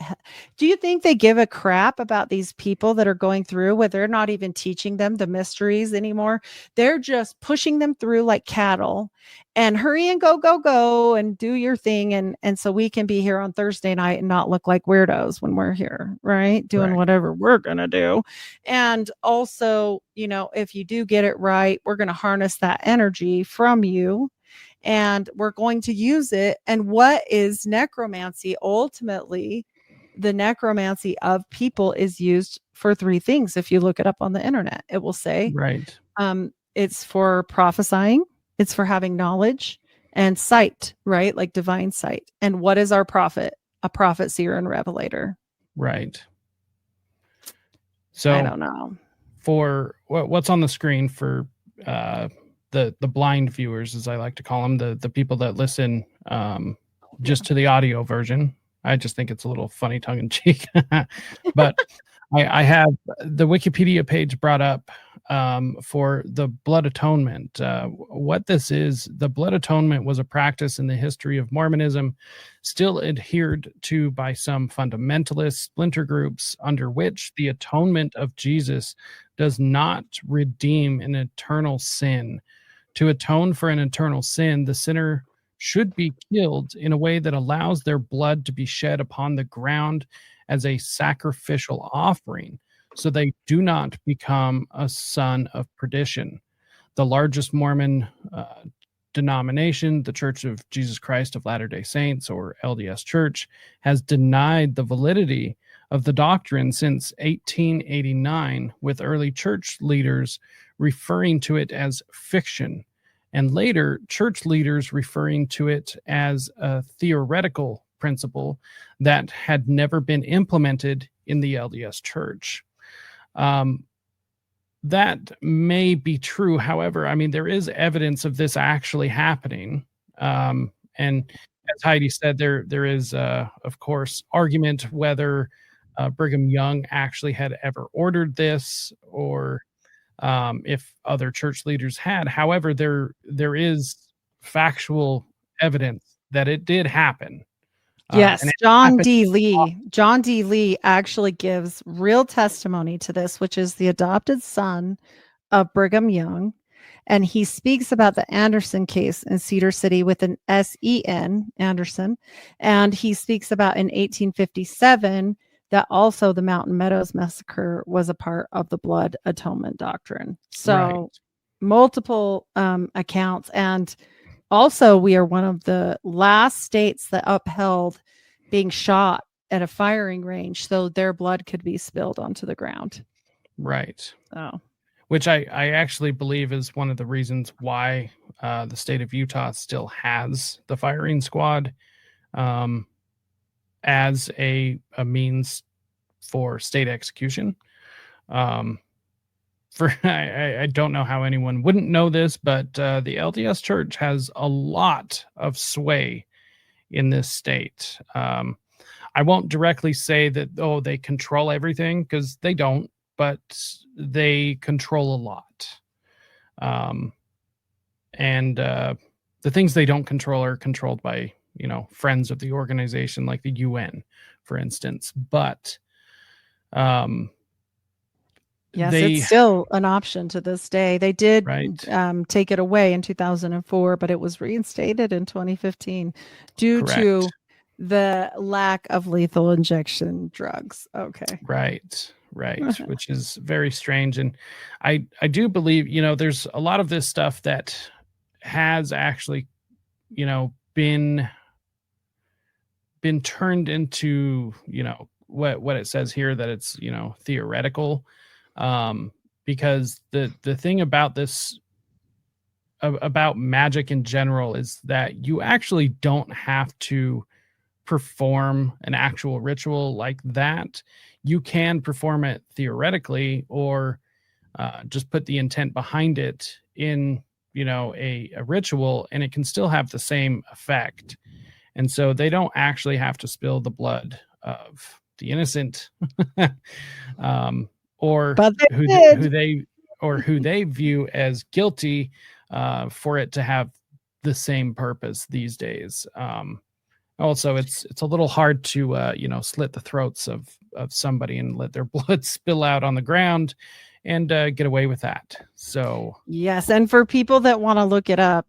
Do you think they give a crap about these people that are going through where they're not even teaching them the mysteries anymore? They're just pushing them through like cattle, and hurry and go and do your thing. And so we can be here on Thursday night and not look like weirdos when we're here, right? Doing whatever we're going to do. And also, if you do get it right, we're going to harness that energy from you, and we're going to use it. And what is necromancy? Ultimately, the necromancy of people is used for three things. If you look it up on the internet, it will say, it's for prophesying, it's for having knowledge, and sight, right? Like divine sight. And what is our prophet? A prophet, seer, and revelator. Right. So I don't know. For what's on the screen for the blind viewers, as I like to call them, the people that listen just to the audio version. I just think it's a little funny, tongue in cheek. But I have the Wikipedia page brought up for the blood atonement. What this is, the blood atonement was a practice in the history of Mormonism, still adhered to by some fundamentalist splinter groups, under which the atonement of Jesus does not redeem an eternal sin. To atone for an eternal sin, the sinner should be killed in a way that allows their blood to be shed upon the ground as a sacrificial offering, so they do not become a son of perdition. The largest Mormon denomination, the Church of Jesus Christ of Latter-day Saints, or LDS Church, has denied the validity of the doctrine since 1889, with early church leaders referring to it as fiction, and later church leaders referring to it as a theoretical principle that had never been implemented in the LDS Church. That may be true. However, I mean, there is evidence of this actually happening. And as Heidi said, there is, of course, argument whether Brigham Young actually had ever ordered this, or if other church leaders had. However, there is factual evidence that it did happen. Yes, And it John happened. D. Lee. John D. Lee actually gives real testimony to this, which is the adopted son of Brigham Young. And he speaks about the Anderson case in Cedar City with an S-E-N, Anderson. And he speaks about in 1857 that also the Mountain Meadows Massacre was a part of the blood atonement doctrine. So Right. multiple accounts. And also, we are one of the last states that upheld being shot at a firing range so their blood could be spilled onto the ground. Right. Oh, Which I actually believe is one of the reasons why the state of Utah still has the firing squad as a means for state execution. I don't know how anyone wouldn't know this, but the LDS Church has a lot of sway in this state. I won't directly say that, they control everything, because they don't, but they control a lot. And the things they don't control are controlled by, friends of the organization, like the UN, for instance. But yes, it's still an option to this day. They did take it away in 2004, but it was reinstated in 2015 due to the lack of lethal injection drugs. Okay. Right. Which is very strange. And I do believe, there's a lot of this stuff that has actually, been turned into, what it says here, that it's, theoretical. Because the thing about this, about magic in general, is that you actually don't have to perform an actual ritual like that. You can perform it theoretically, or just put the intent behind it in, a ritual, and it can still have the same effect. And so they don't actually have to spill the blood of the innocent, or who they view as guilty, for it to have the same purpose these days. Also, it's a little hard to slit the throats of somebody and let their blood spill out on the ground and get away with that. So yes, and for people that want to look it up,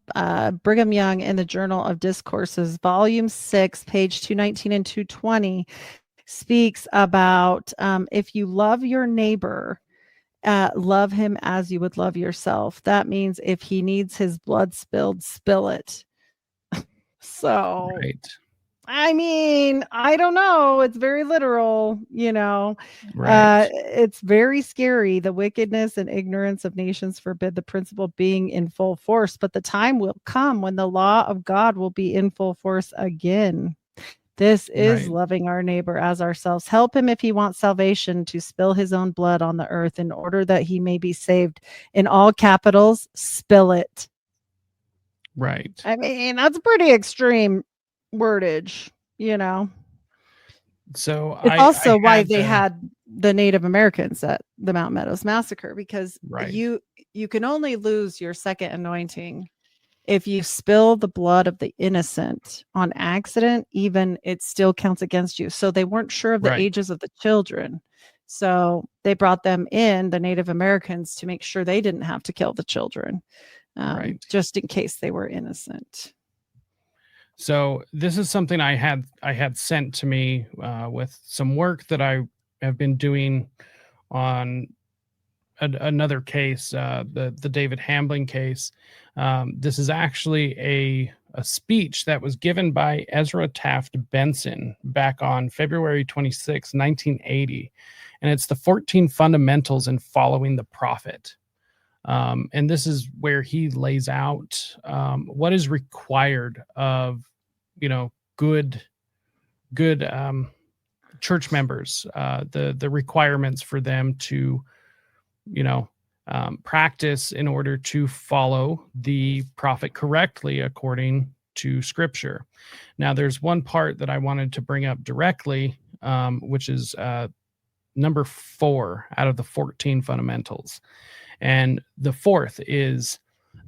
Brigham Young in the Journal of Discourses, Volume 6, page 219 and 220, speaks about if you love your neighbor, love him as you would love yourself. That means if he needs his blood spilled, spill it. So, I mean, I don't know. It's very literal, Right. It's very scary. The wickedness and ignorance of nations forbid the principle being in full force, but the time will come when the law of God will be in full force again. This is loving our neighbor as ourselves. Help him if he wants salvation to spill his own blood on the earth in order that he may be saved. In all capitals, spill it. Right. I mean, that's pretty extreme wordage, So it's also why they had the Native Americans at the Mount Meadows Massacre, because you can only lose your second anointing if you spill the blood of the innocent on accident. Even it still counts against you. So they weren't sure of the ages of the children, so they brought them in, the Native Americans, to make sure they didn't have to kill the children, just in case they were innocent. So this is something I had sent to me with some work that I have been doing on another case, the David Hambling case. This is actually a speech that was given by Ezra Taft Benson back on February 26, 1980. And it's the 14 fundamentals in following the prophet. And this is where he lays out what is required of, good good church members, the requirements for them to, practice in order to follow the prophet correctly according to Scripture. Now, there's one part that I wanted to bring up directly, which is number 4 out of the 14 fundamentals. And the fourth is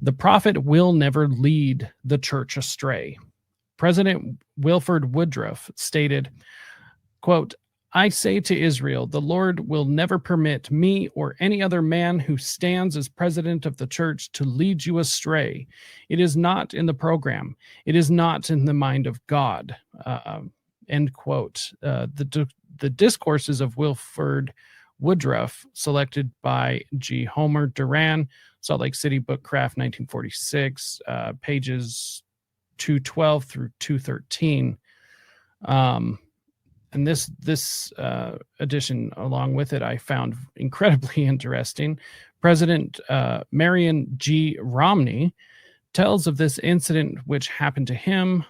the prophet will never lead the church astray. President Wilford Woodruff stated, quote, "I say to Israel, the Lord will never permit me or any other man who stands as president of the church to lead you astray. It is not in the program. It is not in the mind of God." End quote. The discourses of Wilford Woodruff, selected by G. Homer Duran, Salt Lake City Bookcraft, 1946, pages 212 through 213. And this edition, along with it, I found incredibly interesting. President Marion G. Romney tells of this incident which happened to him.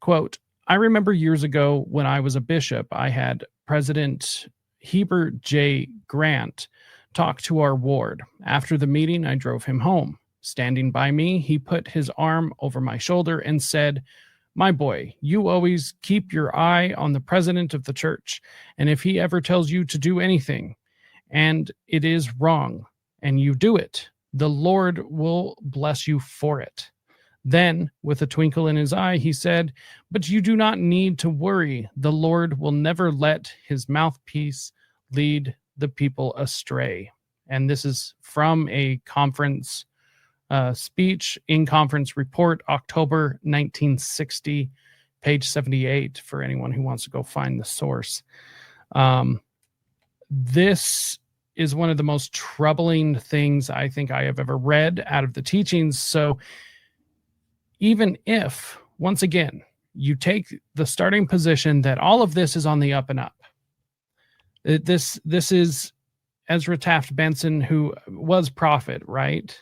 Quote, "I remember years ago when I was a bishop, I had President Heber J. Grant talk to our ward. After the meeting, I drove him home. Standing by me, he put his arm over my shoulder and said, 'My boy, you always keep your eye on the president of the church, and if he ever tells you to do anything, and it is wrong, and you do it, the Lord will bless you for it.' Then, with a twinkle in his eye, he said, 'But you do not need to worry. The Lord will never let his mouthpiece lead the people astray.'" And this is from a conference speech, in conference report, October 1960, page 78, for anyone who wants to go find the source. This is one of the most troubling things I think I have ever read out of the teachings. So even if, once again, you take the starting position that all of this is on the up and up, this is Ezra Taft Benson, who was prophet, right?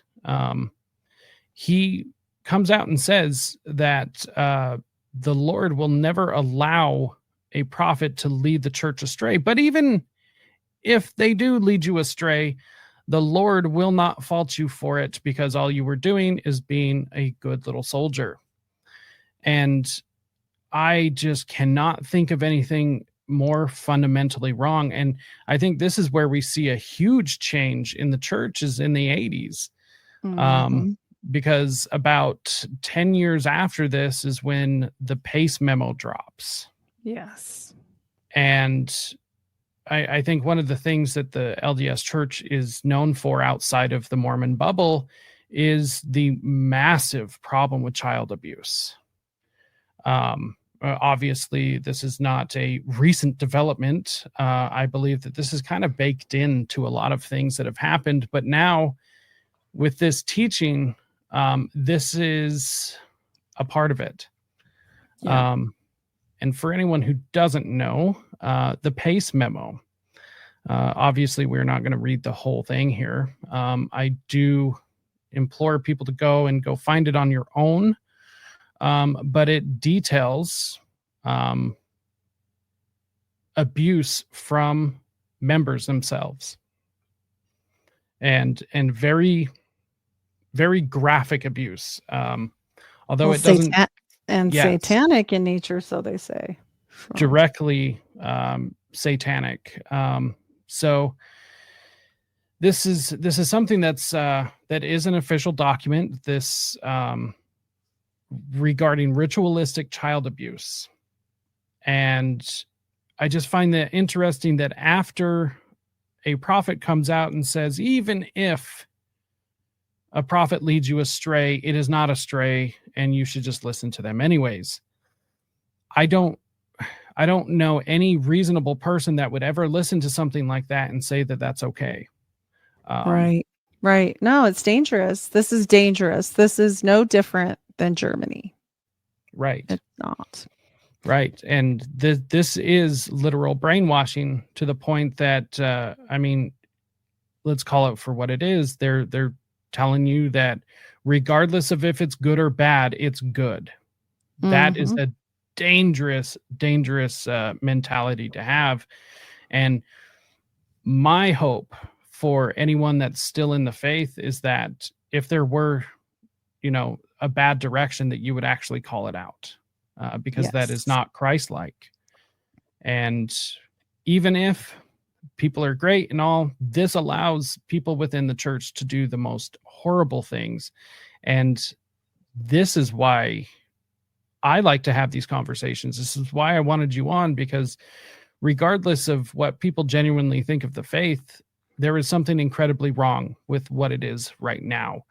He comes out and says that the Lord will never allow a prophet to lead the church astray. But even if they do lead you astray, the Lord will not fault you for it, because all you were doing is being a good little soldier. And I just cannot think of anything more fundamentally wrong. And I think this is where we see a huge change in the church, is in the 80s. Because about 10 years after this is when the Pace memo drops. Yes. And I think one of the things that the LDS Church is known for outside of the Mormon bubble is the massive problem with child abuse. Obviously, this is not a recent development. I believe that this is kind of baked into a lot of things that have happened. But now, with this teaching, this is a part of it. Yeah. And for anyone who doesn't know, the Pace memo, obviously we're not going to read the whole thing here. I do implore people to go find it on your own. But it details abuse from members themselves, and very, very graphic abuse. Although it doesn't, satanic in nature, so they say. Directly satanic. So this is something that is an official document. This regarding ritualistic child abuse. And I just find that interesting that after a prophet comes out and says, even if a prophet leads you astray, it is not astray, and you should just listen to them anyways. I don't know any reasonable person that would ever listen to something like that and say that that's okay. Right. No, it's dangerous. This is dangerous. This is no different than Germany. Right. It's not. Right. And this is literal brainwashing, to the point that, let's call it for what it is. They're telling you that regardless of if it's good or bad, it's good. That is dangerous mentality to have. And my hope for anyone that's still in the faith is that if there were, a bad direction, that you would actually call it out, because that is Yes. not Christ-like. And even if people are great and all, this allows people within the church to do the most horrible things. And this is why I like to have these conversations. This is why I wanted you on, because regardless of what people genuinely think of the faith, there is something incredibly wrong with what it is right now.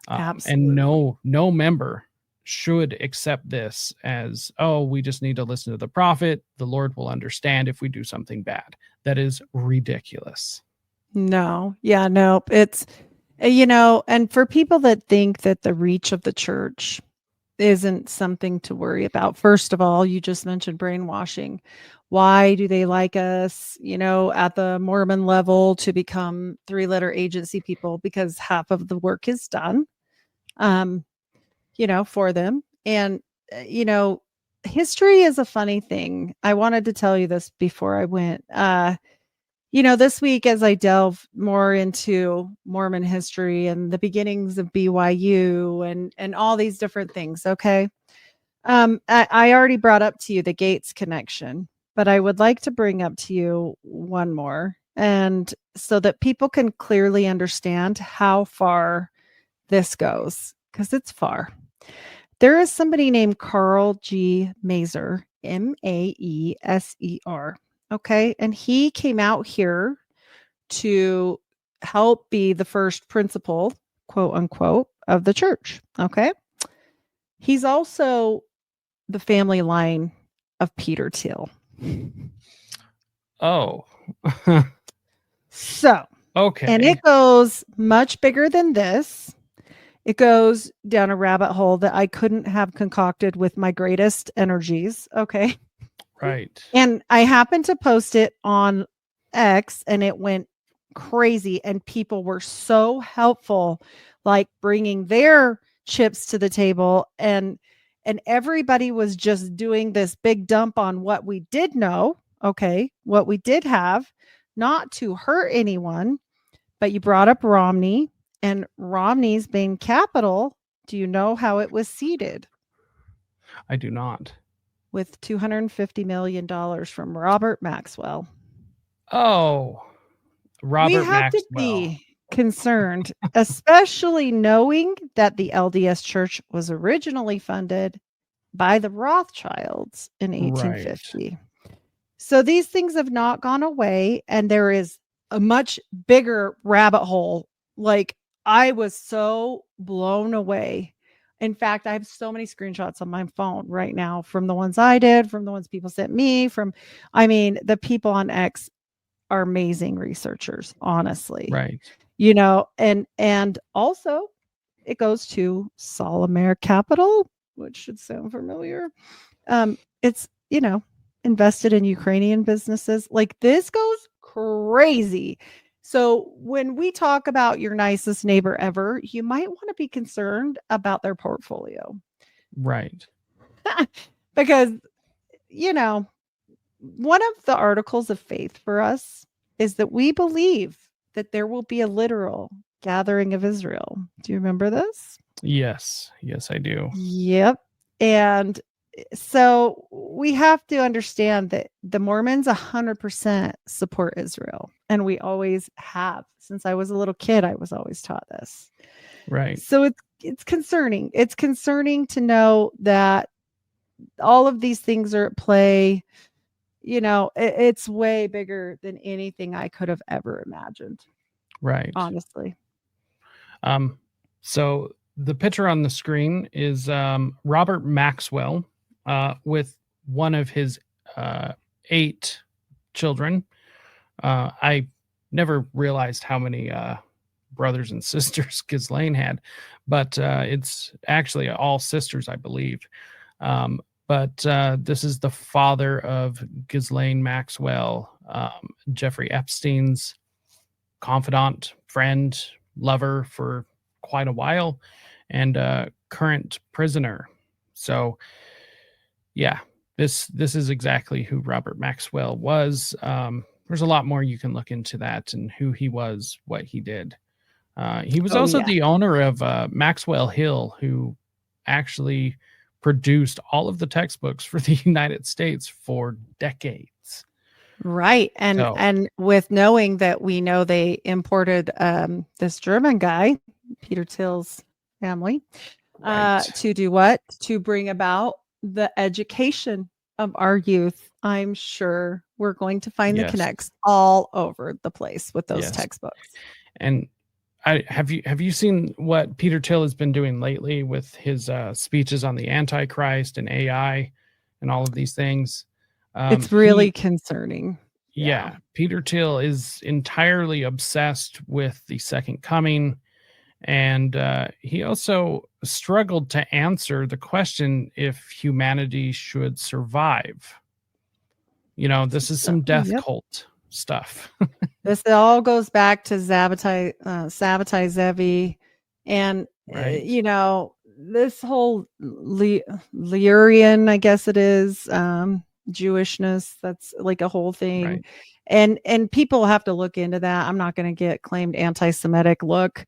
Absolutely. And no member should accept this as, oh, we just need to listen to the prophet. The Lord will understand if we do something bad. That is ridiculous. No. Yeah, no. It's, and for people that think that the reach of the church isn't something to worry about. First of all, you just mentioned brainwashing. Why do they like us, at the Mormon level to become 3-letter agency people? Because half of the work is done, for them. And, history is a funny thing. I wanted to tell you this before I went. This week, as I delve more into Mormon history and the beginnings of BYU and all these different things, okay? I already brought up to you the Gates connection, but I would like to bring up to you one more, and so that people can clearly understand how far this goes, because it's far. There is somebody named Carl G. Mazer, Maeser. Okay. And he came out here to help be the first principal, quote unquote, of the church. Okay. He's also the family line of Peter Thiel. Oh. So, okay. And it goes much bigger than this. It goes down a rabbit hole that I couldn't have concocted with my greatest energies. Okay. Right. And I happened to post it on X and it went crazy. And people were so helpful, like bringing their chips to the table. And everybody was just doing this big dump on what we did know. Okay. What we did have, not to hurt anyone. But you brought up Romney, and Romney's main capital. Do you know how it was seeded? I do not. With $250 million from Robert Maxwell. Oh, Robert We have Maxwell. to be concerned, especially knowing that the LDS Church was originally funded by the Rothschilds in 1850. Right. So these things have not gone away, and there is a much bigger rabbit hole. Like, I was so blown away. In fact, I have so many screenshots on my phone right now from the ones I did, from the ones people sent me, the people on X are amazing researchers, honestly. Right. And also it goes to Solomare Capital, which should sound familiar. It's, invested in Ukrainian businesses. Like, this goes crazy. So when we talk about your nicest neighbor ever, you might want to be concerned about their portfolio. Right. Because, one of the articles of faith for us is that we believe that there will be a literal gathering of Israel. Do you remember this? Yes. Yes, I do. Yep. And so we have to understand that the Mormons 100% support Israel. And we always have. Since I was a little kid, I was always taught this. Right. So it's concerning. It's concerning to know that all of these things are at play. It's way bigger than anything I could have ever imagined. Right. Honestly. So the picture on the screen is Robert Maxwell with one of his 8 children. I never realized how many brothers and sisters Ghislaine had, but it's actually all sisters, I believe. But this is the father of Ghislaine Maxwell, Jeffrey Epstein's confidant, friend, lover for quite a while, and current prisoner. So, yeah, this is exactly who Robert Maxwell was. There's a lot more you can look into that and who he was, what he did. He was Oh also yeah. the owner of Maxwell Hill, who actually produced all of the textbooks for the United States for decades. Right. And So, with knowing that we know they imported this German guy, Peter Till's family, right. to do what? To bring about the education of our youth. I'm sure we're going to find the Yes. connects all over the place with those Yes. textbooks. And have you seen what Peter Thiel has been doing lately with his speeches on the Antichrist and AI and all of these things? It's really concerning. Yeah, Peter Thiel is entirely obsessed with the second coming, and he also struggled to answer the question if humanity should survive. This is some death Yep. cult stuff. This all goes back to Sabbatai Zevi, and Right. this whole Lyurian, I guess it is, Jewishness. That's like a whole thing, Right. and people have to look into that. I'm not going to get claimed anti-Semitic. Look,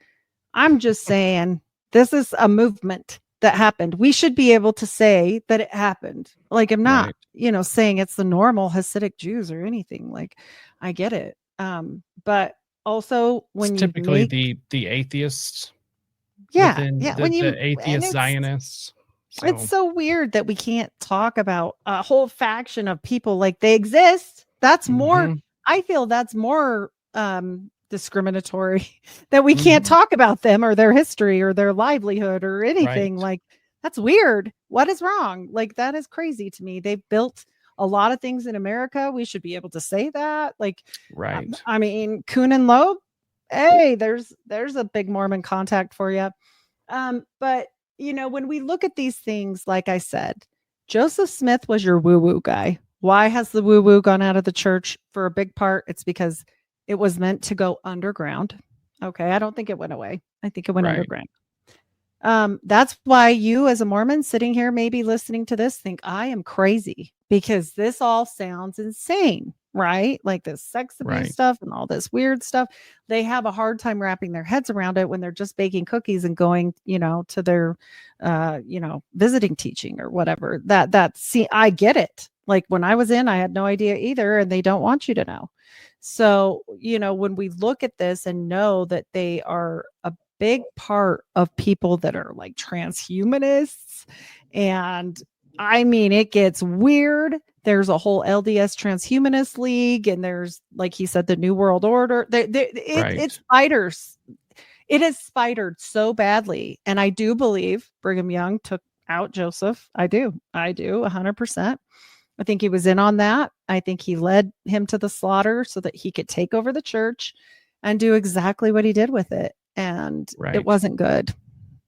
I'm just saying this is a movement that happened. We should be able to say that it happened. Like I'm not, Right. saying it's the normal Hasidic Jews or anything. Like I get it. But also It's when you typically make the atheists yeah, within yeah, the atheist Zionists. it's So, so weird that we can't talk about a whole faction of people like they exist. That's more, mhm, I feel that's more discriminatory that we can't mhm, talk about them or their history or their livelihood or anything. right, Like that's weird. What is wrong? Like that is crazy to me. They've built a lot of things in America. We should be able to say that. Like, right, I mean, Kuhn and Loeb. Hey, there's a big Mormon contact for you. But when we look at these things, like I said, Joseph Smith was your woo-woo guy. Why has the woo-woo gone out of the church? For a big part, it's because it was meant to go underground. Okay, I don't think it went away. I think it went right, underground. That's why you, as a Mormon sitting here, maybe listening to this, think I am crazy because this all sounds insane, right? Like this sex abuse right, stuff and all this weird stuff. They have a hard time wrapping their heads around it when they're just baking cookies and going, to their, visiting teaching or whatever. See, I get it. Like when I was in, I had no idea either, and they don't want you to know. So, when we look at this and know that they are a big part of people that are like transhumanists. And I mean, it gets weird. There's a whole LDS Transhumanist League, and there's, like he said, the New World Order. It's right, spiders. It has spidered so badly. And I do believe Brigham Young took out Joseph. I do 100%. I think he was in on that. I think he led him to the slaughter so that he could take over the church and do exactly what he did with it. And it right, wasn't good.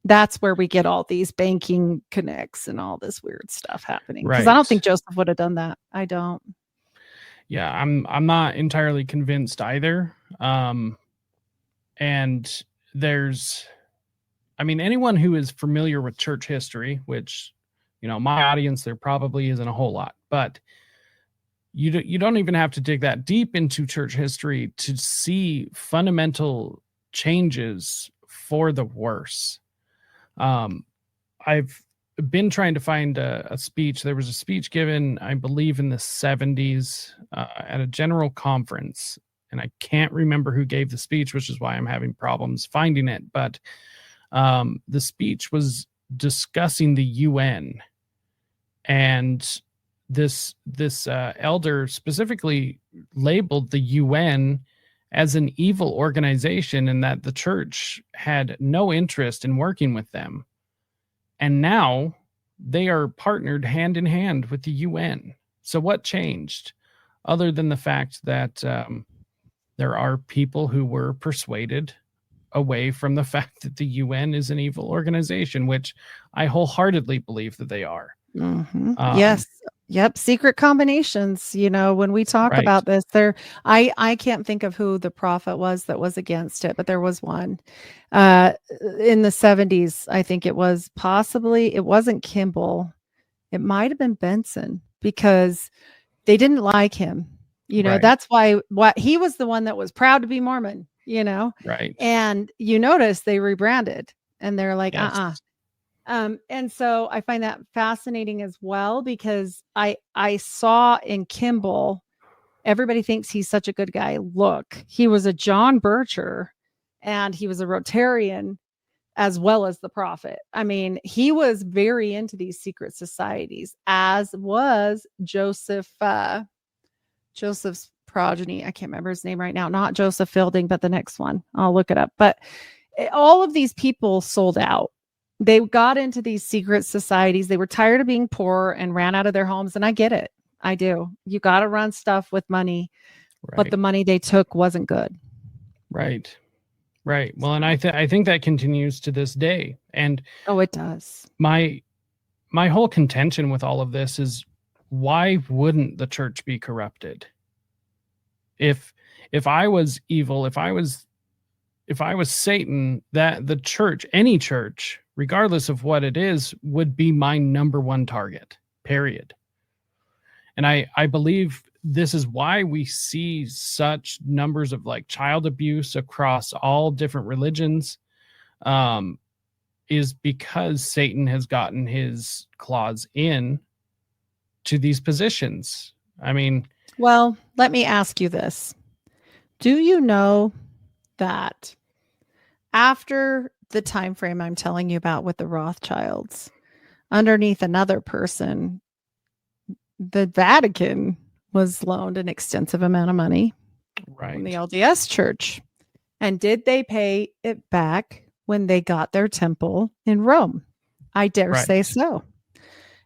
That's where we get all these banking connects and all this weird stuff happening. Because I don't think right. Joseph would have done that. I don't. Yeah, I'm not entirely convinced either. And anyone who is familiar with church history, which, my audience, there probably isn't a whole lot, but you don't even have to dig that deep into church history to see fundamental changes for the worse. I've been trying to find a speech. There was a speech given, I believe, in the 70s at a general conference, and I can't remember who gave the speech, which is why I'm having problems finding it. But the speech was discussing the UN, and this elder specifically labeled the UN as an evil organization and that the church had no interest in working with them. And now they are partnered hand in hand with the UN. So what changed other than the fact that there are people who were persuaded away from the fact that the UN is an evil organization, which I wholeheartedly believe that they are. Yes. Yep. Secret combinations. When we talk Right. about this, I can't think of who the prophet was that was against it, but there was one in the 70s. I think it was it wasn't Kimball. It might have been Benson. because they didn't like him. Right. That's why what he was the one that was proud to be Mormon, Right. and you notice they rebranded and they're like, Yes. and so I find that fascinating as well, because I saw in Kimball, everybody thinks he's such a good guy. Look, he was a John Bircher and he was a Rotarian as well as the prophet. I mean, he was very into these secret societies, as was Joseph's progeny. I can't remember his name right now. Not Joseph Fielding, but the next one. I'll look it up. But all of these people sold out. They got into these secret societies. They were tired of being poor and ran out of their homes. And I get it. I do. You got to run stuff with money, but the money they took wasn't good. Right. Right. Well, and I think that continues to this day. And it does. My whole contention with all of this is, why wouldn't the church be corrupted? If I was evil, if I was Satan, that the church, any church, regardless of what it is, would be my number one target, period. And I believe this is why we see such numbers of like child abuse across all different religions, is because Satan has gotten his claws in to these positions. I mean, well, let me ask you this. Do you know that after the time frame I'm telling you about with the Rothschilds, underneath another person, the Vatican was loaned an extensive amount of money from the LDS Church? And did they pay it back when they got their temple in Rome? I dare say so.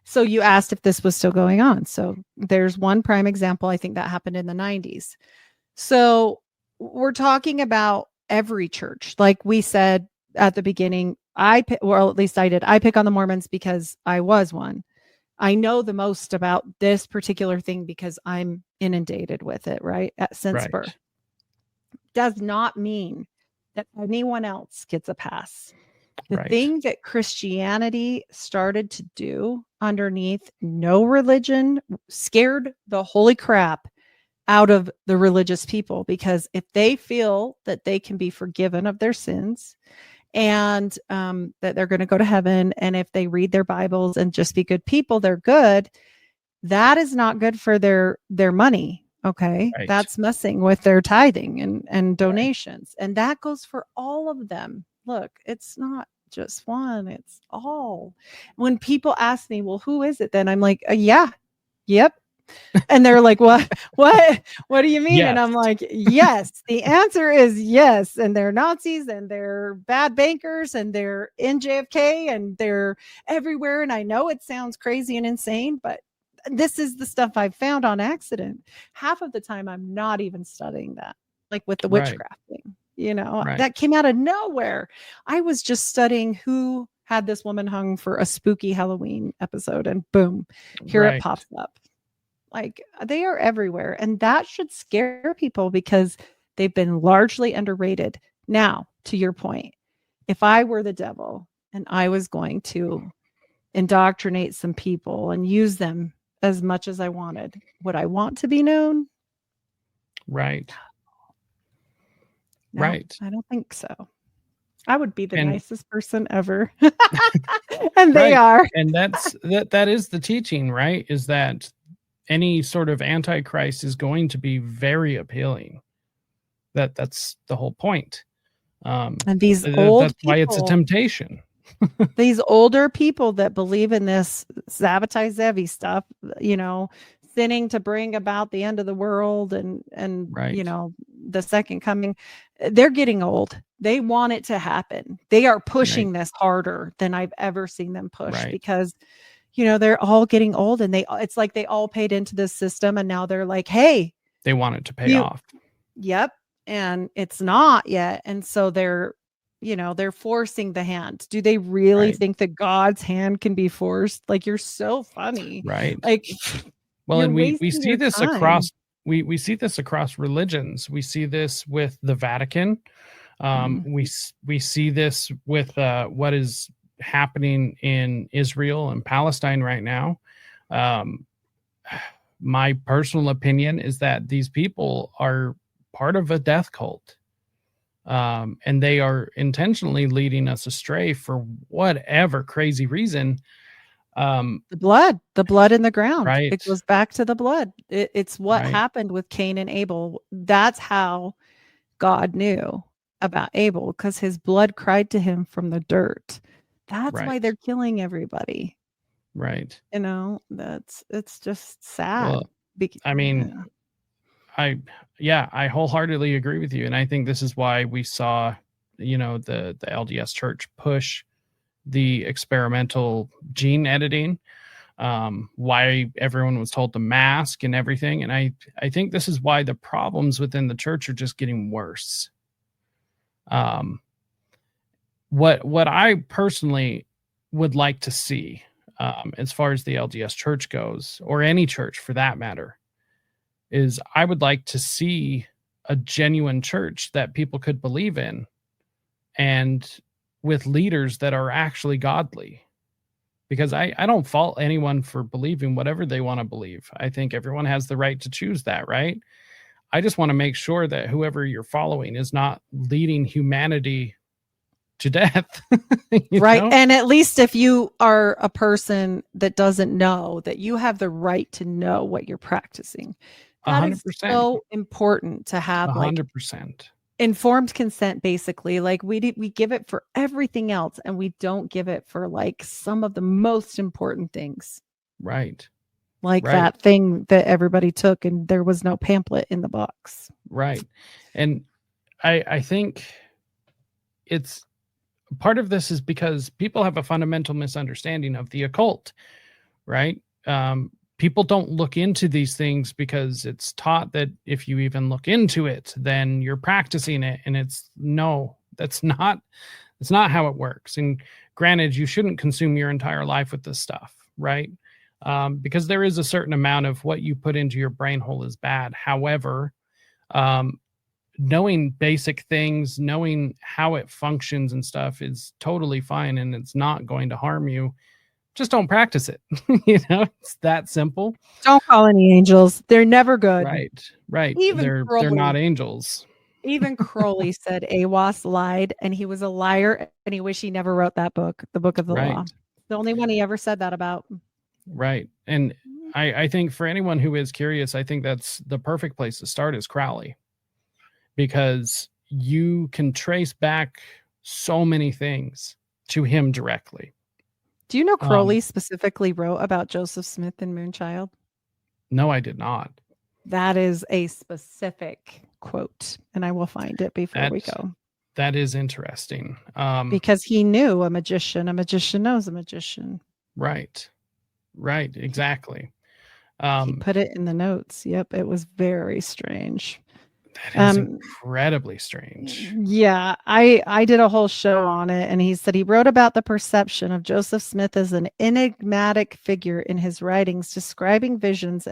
So you asked if this was still going on. So there's one prime example. I think that happened in the 90s. So we're talking about every church. Like we said at the beginning, well, at least I did. I pick on the Mormons because I was one. I know the most about this particular thing because I'm inundated with it, right? Since birth. Does not mean that anyone else gets a pass. The thing that Christianity started to do underneath no religion scared the holy crap out of the religious people, because if they feel that they can be forgiven of their sins and that they're going to go to heaven, and if they read their Bibles and just be good people, they're good, that is not good for their money. Okay. That's messing with their tithing and donations. And that goes for all of them. Look, it's not just one, it's all. When people ask me, well, who is it then? I'm like, yep. And they're like, what do you mean? Yes. And I'm like, yes, the answer is yes. And they're Nazis and they're bad bankers and they're in JFK and they're everywhere. And I know it sounds crazy and insane, but this is the stuff I've found on accident. Half of the time I'm not even studying that, like with the witchcraft thing, that came out of nowhere. I was just studying who had this woman hung for a spooky Halloween episode, and boom, here it pops up. Like, they are everywhere. And that should scare people because they've been largely underrated. Now, to your point, if I were the devil and I was going to indoctrinate some people and use them as much as I wanted, would I want to be known? Right. No, right. I don't think so. I would be the nicest person ever. And they are. And that is the teaching, right? Is that any sort of antichrist is going to be very appealing. That's the whole point. And these old that's why it's a temptation. These older people that believe in this Sabbatai Zevi stuff, sinning to bring about the end of the world and the second coming, they're getting old. They want it to happen. They are pushing this harder than I've ever seen them push because they're all getting old, and it's like they all paid into this system, and now they're like, hey, they want it to pay off. Yep. And it's not yet. And so they're forcing the hand. Do they really think that God's hand can be forced? Like, you're so funny. Right. Like, well, and we see this across, we see this across religions. We see this with the Vatican. We see this with what is happening in Israel and Palestine right now. my personal opinion is that these people are part of a death cult. And they are intentionally leading us astray for whatever crazy reason. The blood in the ground. Right, It goes back to the blood. It's what right, happened with Cain and Abel. That's how God knew about Abel, because his blood cried to him from the dirt. That's why right, they're killing everybody. right. It's just sad. Well, I mean, Yeah. I wholeheartedly agree with you. And I think this is why we saw, the LDS church push the experimental gene editing, why everyone was told to mask and everything. And I think this is why the problems within the church are just getting worse. What I personally would like to see, as far as the LDS church goes, or any church for that matter, is I would like to see a genuine church that people could believe in, and with leaders that are actually godly. Because I don't fault anyone for believing whatever they want to believe. I think everyone has the right to choose that, right? I just want to make sure that whoever you're following is not leading humanity to death. Right. And at least if you are a person that doesn't know, that you have the right to know what you're practicing. That is 100%. so important to have, like 100%. informed consent. Basically, like we give it for everything else, and we don't give it for like some of the most important things, Right. like Right. that thing that everybody took and there was no pamphlet in the box. Right. And I think it's part of this is because people have a fundamental misunderstanding of the occult, right? People don't look into these things because it's taught that if you even look into it, then you're practicing it. And that's not how it works. And granted, you shouldn't consume your entire life with this stuff, right? Because there is a certain amount of what you put into your brain hole is bad. However, knowing basic things, knowing how it functions and stuff is totally fine, and it's not going to harm you. Just don't practice it. It's that simple. Don't call any angels. They're never good. Right. Even They're Crowley, not angels. even Crowley said Awas lied and he was a liar and he wished he never wrote that book, the Book of the Law. The only one he ever said that about. Right. And I think for anyone who is curious, I think that's the perfect place to start is Crowley, because you can trace back so many things to him directly. Do you know Crowley specifically wrote about Joseph Smith and Moonchild? No, I did not. That is a specific quote, and I will find it before we go. That is interesting. Because he knew a magician knows a magician. Right. Exactly. He put it in the notes. Yep. It was very strange. That is incredibly strange. Yeah, I did a whole show on it, and he said he wrote about the perception of Joseph Smith as an enigmatic figure in his writings, describing visions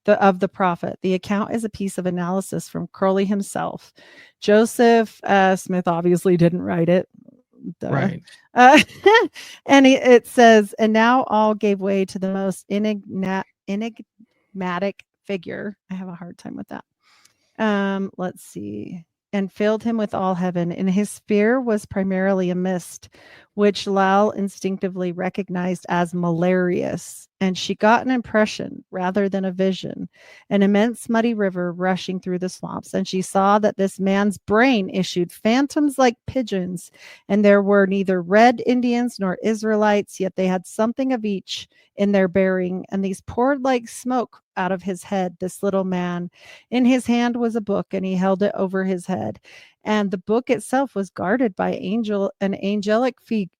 of the prophet. The account is a piece of analysis from Crowley himself. Joseph Smith obviously didn't write it. Duh. Right. And it says, and now all gave way to the most enigmatic figure. I have a hard time with that. Let's see. And filled him with all heaven. And his sphere was primarily a mist, which Lal instinctively recognized as malarious. And she got an impression rather than a vision, an immense muddy river rushing through the swamps. And she saw that this man's brain issued phantoms like pigeons. And there were neither red Indians nor Israelites, yet they had something of each in their bearing. And these poured like smoke out of his head, this little man. In his hand was a book, and he held it over his head. And the book itself was guarded by an angelic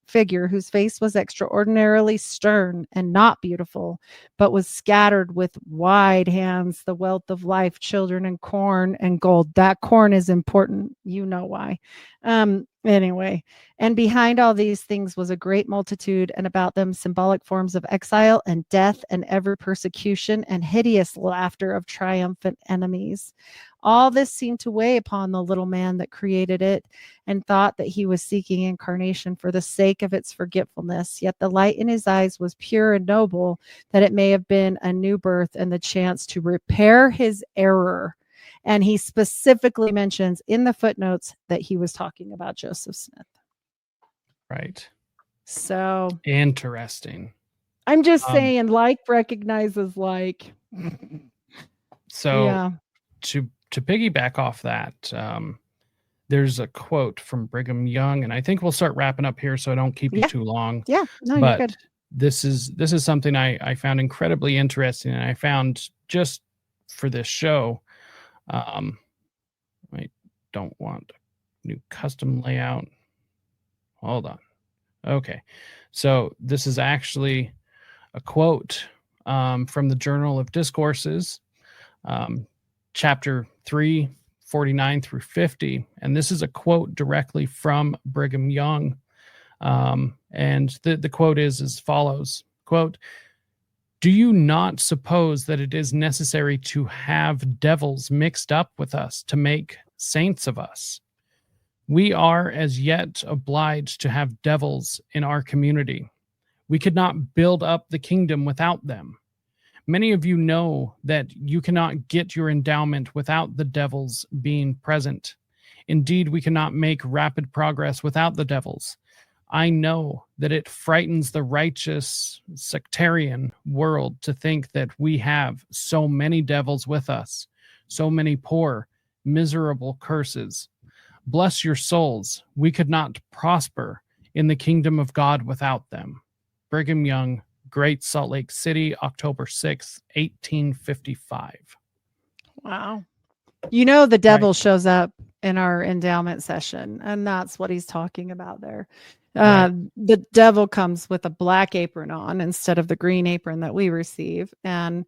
figure whose face was extraordinarily stern and not beautiful, but was scattered with wide hands, the wealth of life, children, and corn and gold. That corn is important. You know why. Anyway, and behind all these things was a great multitude, and about them symbolic forms of exile and death and every persecution and hideous laughter of triumphant enemies. All this seemed to weigh upon the little man that created it, and thought that he was seeking incarnation for the sake sake of its forgetfulness. Yet the light in his eyes was pure and noble, that it may have been a new birth and the chance to repair his error. And he specifically mentions in the footnotes that he was talking about Joseph Smith. Right. So Interesting. I'm just saying, like recognizes like. So Yeah. to piggyback off that, there's a quote from Brigham Young, and I think we'll start wrapping up here so I don't keep you too long. Yeah, no, but you're good. This is something I found incredibly interesting, and I found just for this show. I don't want a new custom layout. Hold on. Okay. So this is actually a quote from the Journal of Discourses, chapter 3, 49 through 50. And this is a quote directly from Brigham Young. And the quote is as follows, quote, "Do you not suppose that it is necessary to have devils mixed up with us to make saints of us? We are as yet obliged to have devils in our community. We could not build up the kingdom without them. Many of you know that you cannot get your endowment without the devils being present. Indeed, we cannot make rapid progress without the devils. I know that it frightens the righteous sectarian world to think that we have so many devils with us, so many poor, miserable curses. Bless your souls. We could not prosper in the kingdom of God without them." Brigham Young, Great Salt Lake City, October 6th, 1855. Wow. You know, the devil shows up in our endowment session, and that's what he's talking about there. The devil comes with a black apron on instead of the green apron that we receive. And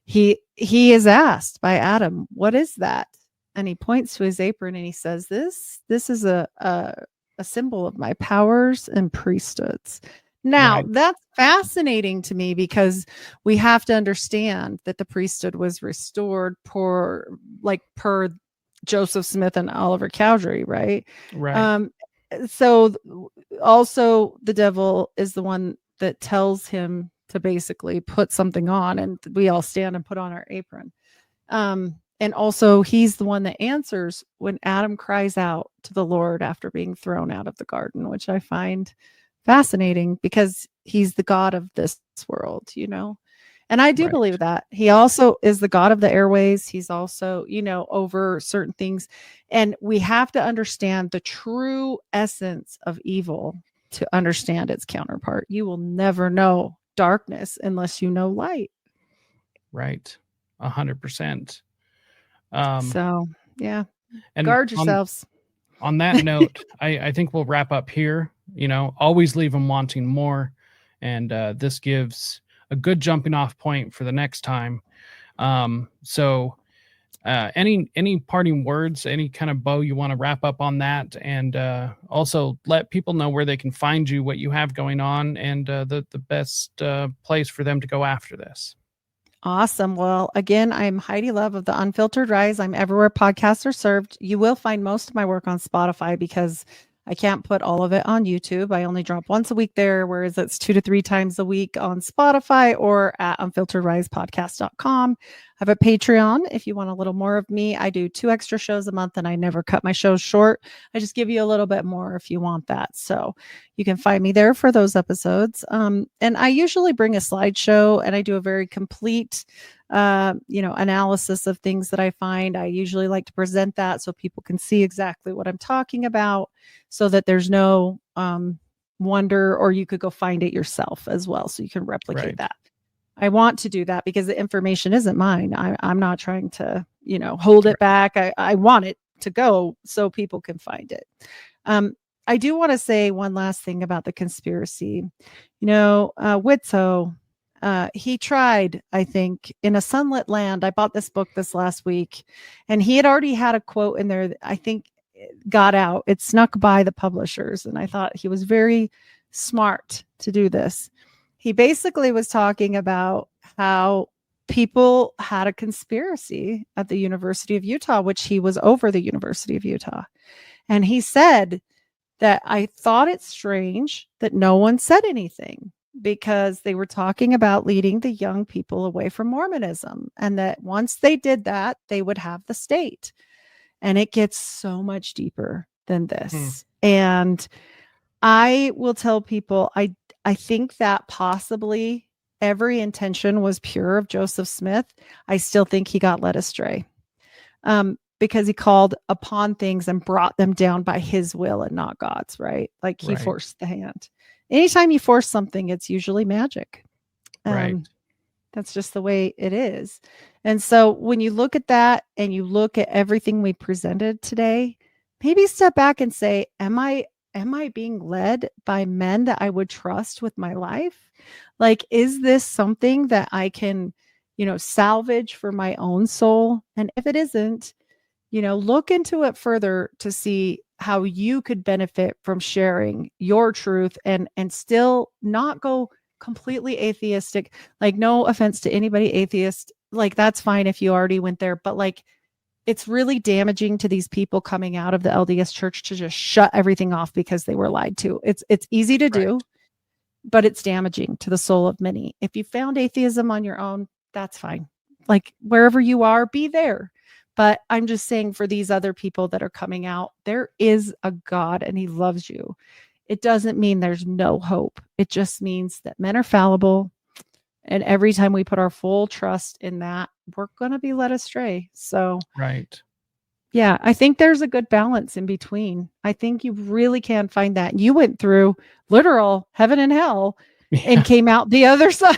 he is asked by Adam, "What is that?" And he points to his apron and he says, this is a symbol of my powers and priesthoods. Now, that's fascinating to me because we have to understand that the priesthood was restored per Joseph Smith and Oliver Cowdery, right? Right. So also the devil is the one that tells him to basically put something on, and we all stand and put on our apron. And also he's the one that answers when Adam cries out to the Lord after being thrown out of the garden, which I find fascinating because he's the God of this world, you know? And I do believe that he also is the God of the airways. He's also, you know, over certain things. And we have to understand the true essence of evil to understand its counterpart. You will never know darkness unless you know light. Right. 100%. So yeah. And guard yourselves. On that note, I think we'll wrap up here. You know, always leave them wanting more. And this gives a good jumping off point for the next time. So any parting words, any kind of bow you want to wrap up on that, and also let people know where they can find you, what you have going on, and the best place for them to go after this. Awesome. Well, again, I'm Heidi Love of The Unfiltered Rise. I'm everywhere podcasts are served. You will find most of my work on Spotify because I can't put all of it on YouTube. I only drop once a week there, whereas it's 2 to 3 times a week on Spotify or at unfilteredrisepodcast.com. I have a Patreon if you want a little more of me. I do 2 extra shows a month and I never cut my shows short. I just give you a little bit more if you want that. So you can find me there for those episodes. And I usually bring a slideshow and I do a very complete analysis of things that I find. I usually like to present that so people can see exactly what I'm talking about so that there's no wonder, or you could go find it yourself as well. So you can replicate that. I want to do that because the information isn't mine. I'm not trying to, hold it back. I want it to go so people can find it. I do want to say one last thing about the conspiracy. Witso, he tried, I think, in A Sunlit Land. I bought this book this last week, and he had already had a quote in there that I think got out. It snuck by the publishers, and I thought he was very smart to do this. He basically was talking about how people had a conspiracy at the University of Utah, which he was over the University of Utah. And he said that I thought it strange that no one said anything, because they were talking about leading the young people away from Mormonism, and that once they did that, they would have the state. And it gets so much deeper than this. And I will tell people, I think that possibly every intention was pure of Joseph Smith. I still think he got led astray, because he called upon things and brought them down by his will and not God's, right? Like he Right. forced the hand. Anytime you force something, it's usually magic. Right. That's just the way it is. And so when you look at that and you look at everything we presented today, maybe step back and say, am I being led by men that I would trust with my life? Like, is this something that I can, salvage for my own soul? And if it isn't, look into it further to see how you could benefit from sharing your truth and still not go completely atheistic. Like, no offense to anybody atheist, like that's fine if you already went there, but like it's really damaging to these people coming out of the LDS church to just shut everything off because they were lied to. It's easy to do, but it's damaging to the soul of many. If you found atheism on your own, that's fine. Like wherever you are, be there. But I'm just saying, for these other people that are coming out, there is a God and he loves you. It doesn't mean there's no hope. It just means that men are fallible. And every time we put our full trust in that, we're going to be led astray. So, Right. yeah, I think there's a good balance in between. I think you really can find that. You went through literal heaven and hell and came out the other side.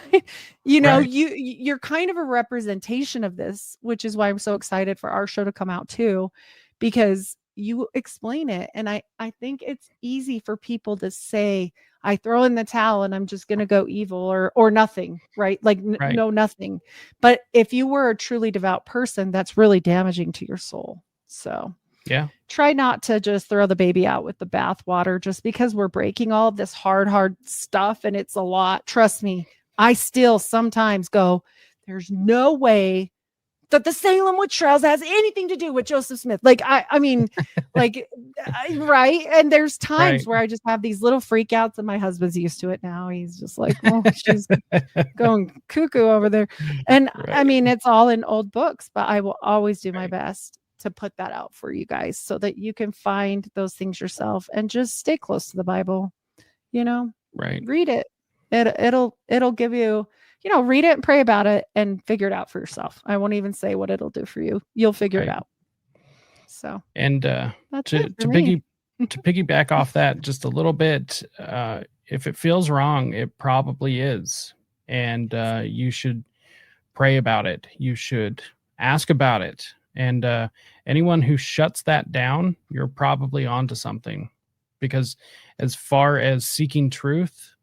Right. You're kind of a representation of this, which is why I'm so excited for our show to come out too, because you explain it. And I think it's easy for people to say, I throw in the towel and I'm just going to go evil or nothing, right? Like Right. no, nothing. But if you were a truly devout person, that's really damaging to your soul. So Yeah. try not to just throw the baby out with the bathwater just because we're breaking all of this hard stuff. And it's a lot. Trust me, I still sometimes go, there's no way that the Salem witch trials has anything to do with Joseph Smith. Like, I mean, like, right. And there's times where I just have these little freakouts, and my husband's used to it now. He's just like, oh, she's going cuckoo over there. And I mean, it's all in old books, but I will always do my best to put that out for you guys so that you can find those things yourself and just stay close to the Bible, read it. It'll give you, read it and pray about it and figure it out for yourself. I won't even say what it'll do for you. You'll figure it out. So, and to piggyback off that just a little bit, if it feels wrong, it probably is. And you should pray about it. You should ask about it. And anyone who shuts that down, you're probably onto something. Because as far as seeking truth,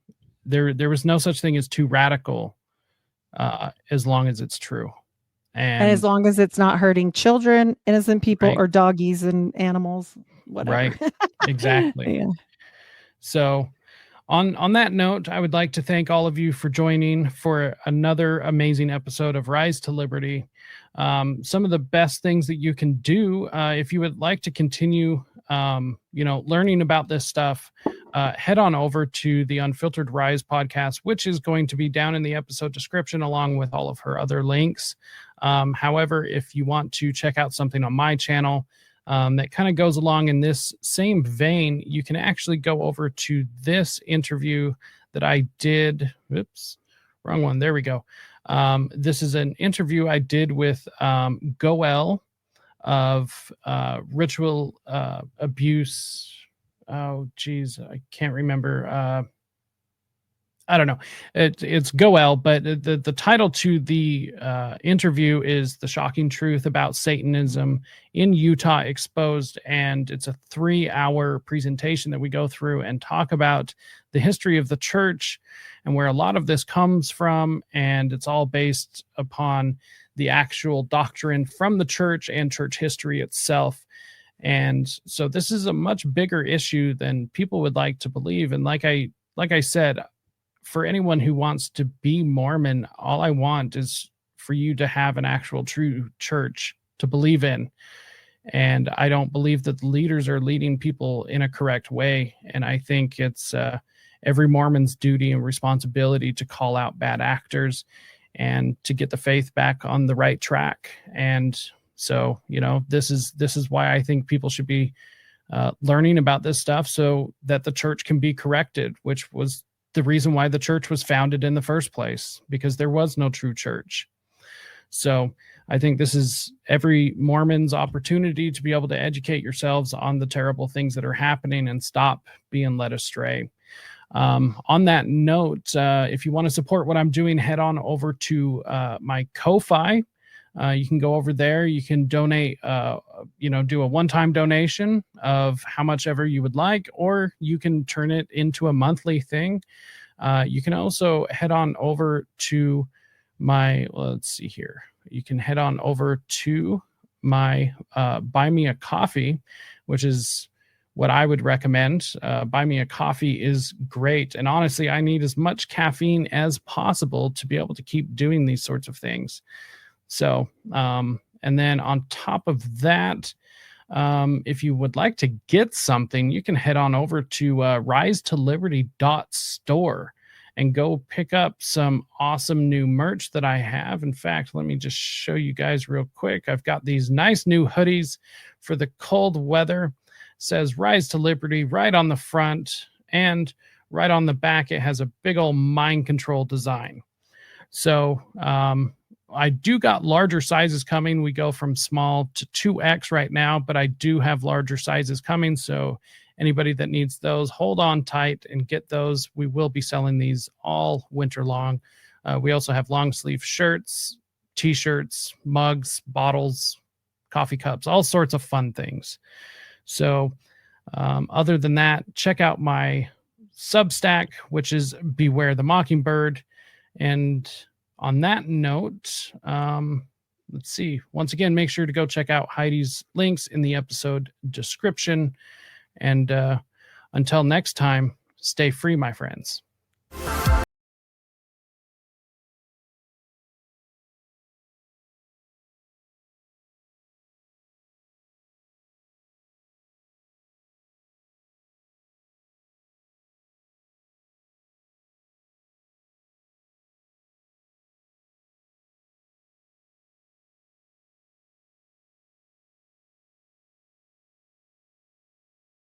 there was no such thing as too radical, as long as it's true. And as long as it's not hurting children, innocent people, or doggies and animals, whatever. Right. Exactly. Yeah. So on that note, I would like to thank all of you for joining for another amazing episode of Rise to Liberty. Some of the best things that you can do, if you would like to continue, learning about this stuff, head on over to the Unfiltered Rise podcast, which is going to be down in the episode description along with all of her other links. However, if you want to check out something on my channel that kind of goes along in this same vein, you can actually go over to this interview that I did. Oops, wrong one. There we go. This is an interview I did with Goel of ritual abuse. Oh, geez, I can't remember. I don't know. It's Goel, but the title to the interview is "The Shocking Truth About Satanism in Utah Exposed," and it's a 3-hour presentation that we go through and talk about the history of the church and where a lot of this comes from, and it's all based upon the actual doctrine from the church and church history itself. And so this is a much bigger issue than people would like to believe. And like I said, for anyone who wants to be Mormon, all I want is for you to have an actual true church to believe in. And I don't believe that the leaders are leading people in a correct way. And I think it's every Mormon's duty and responsibility to call out bad actors and to get the faith back on the right track. And so, this is why I think people should be learning about this stuff so that the church can be corrected, which was the reason why the church was founded in the first place, because there was no true church. So I think this is every Mormon's opportunity to be able to educate yourselves on the terrible things that are happening and stop being led astray. On that note, if you want to support what I'm doing, head on over to my Ko-Fi. You can go over there. You can donate, do a one-time donation of how much ever you would like, or you can turn it into a monthly thing. You can also head on over to let's see here. You can head on over to my Buy Me a Coffee, which is what I would recommend. Buy Me a Coffee is great. And honestly, I need as much caffeine as possible to be able to keep doing these sorts of things. So, and then on top of that, if you would like to get something, you can head on over to risetoliberty.store and go pick up some awesome new merch that I have. In fact, let me just show you guys real quick. I've got these nice new hoodies for the cold weather. It says Rise to Liberty right on the front, and right on the back, it has a big old mind control design. So, I do got larger sizes coming. We go from small to 2X right now, but I do have larger sizes coming. So anybody that needs those, hold on tight and get those. We will be selling these all winter long. We also have long sleeve shirts, t-shirts, mugs, bottles, coffee cups, all sorts of fun things. So other than that, check out my Substack, which is Beware the Mockingbird. And on that note, let's see. Once again, make sure to go check out Heidi's links in the episode description. And until next time, stay free, my friends.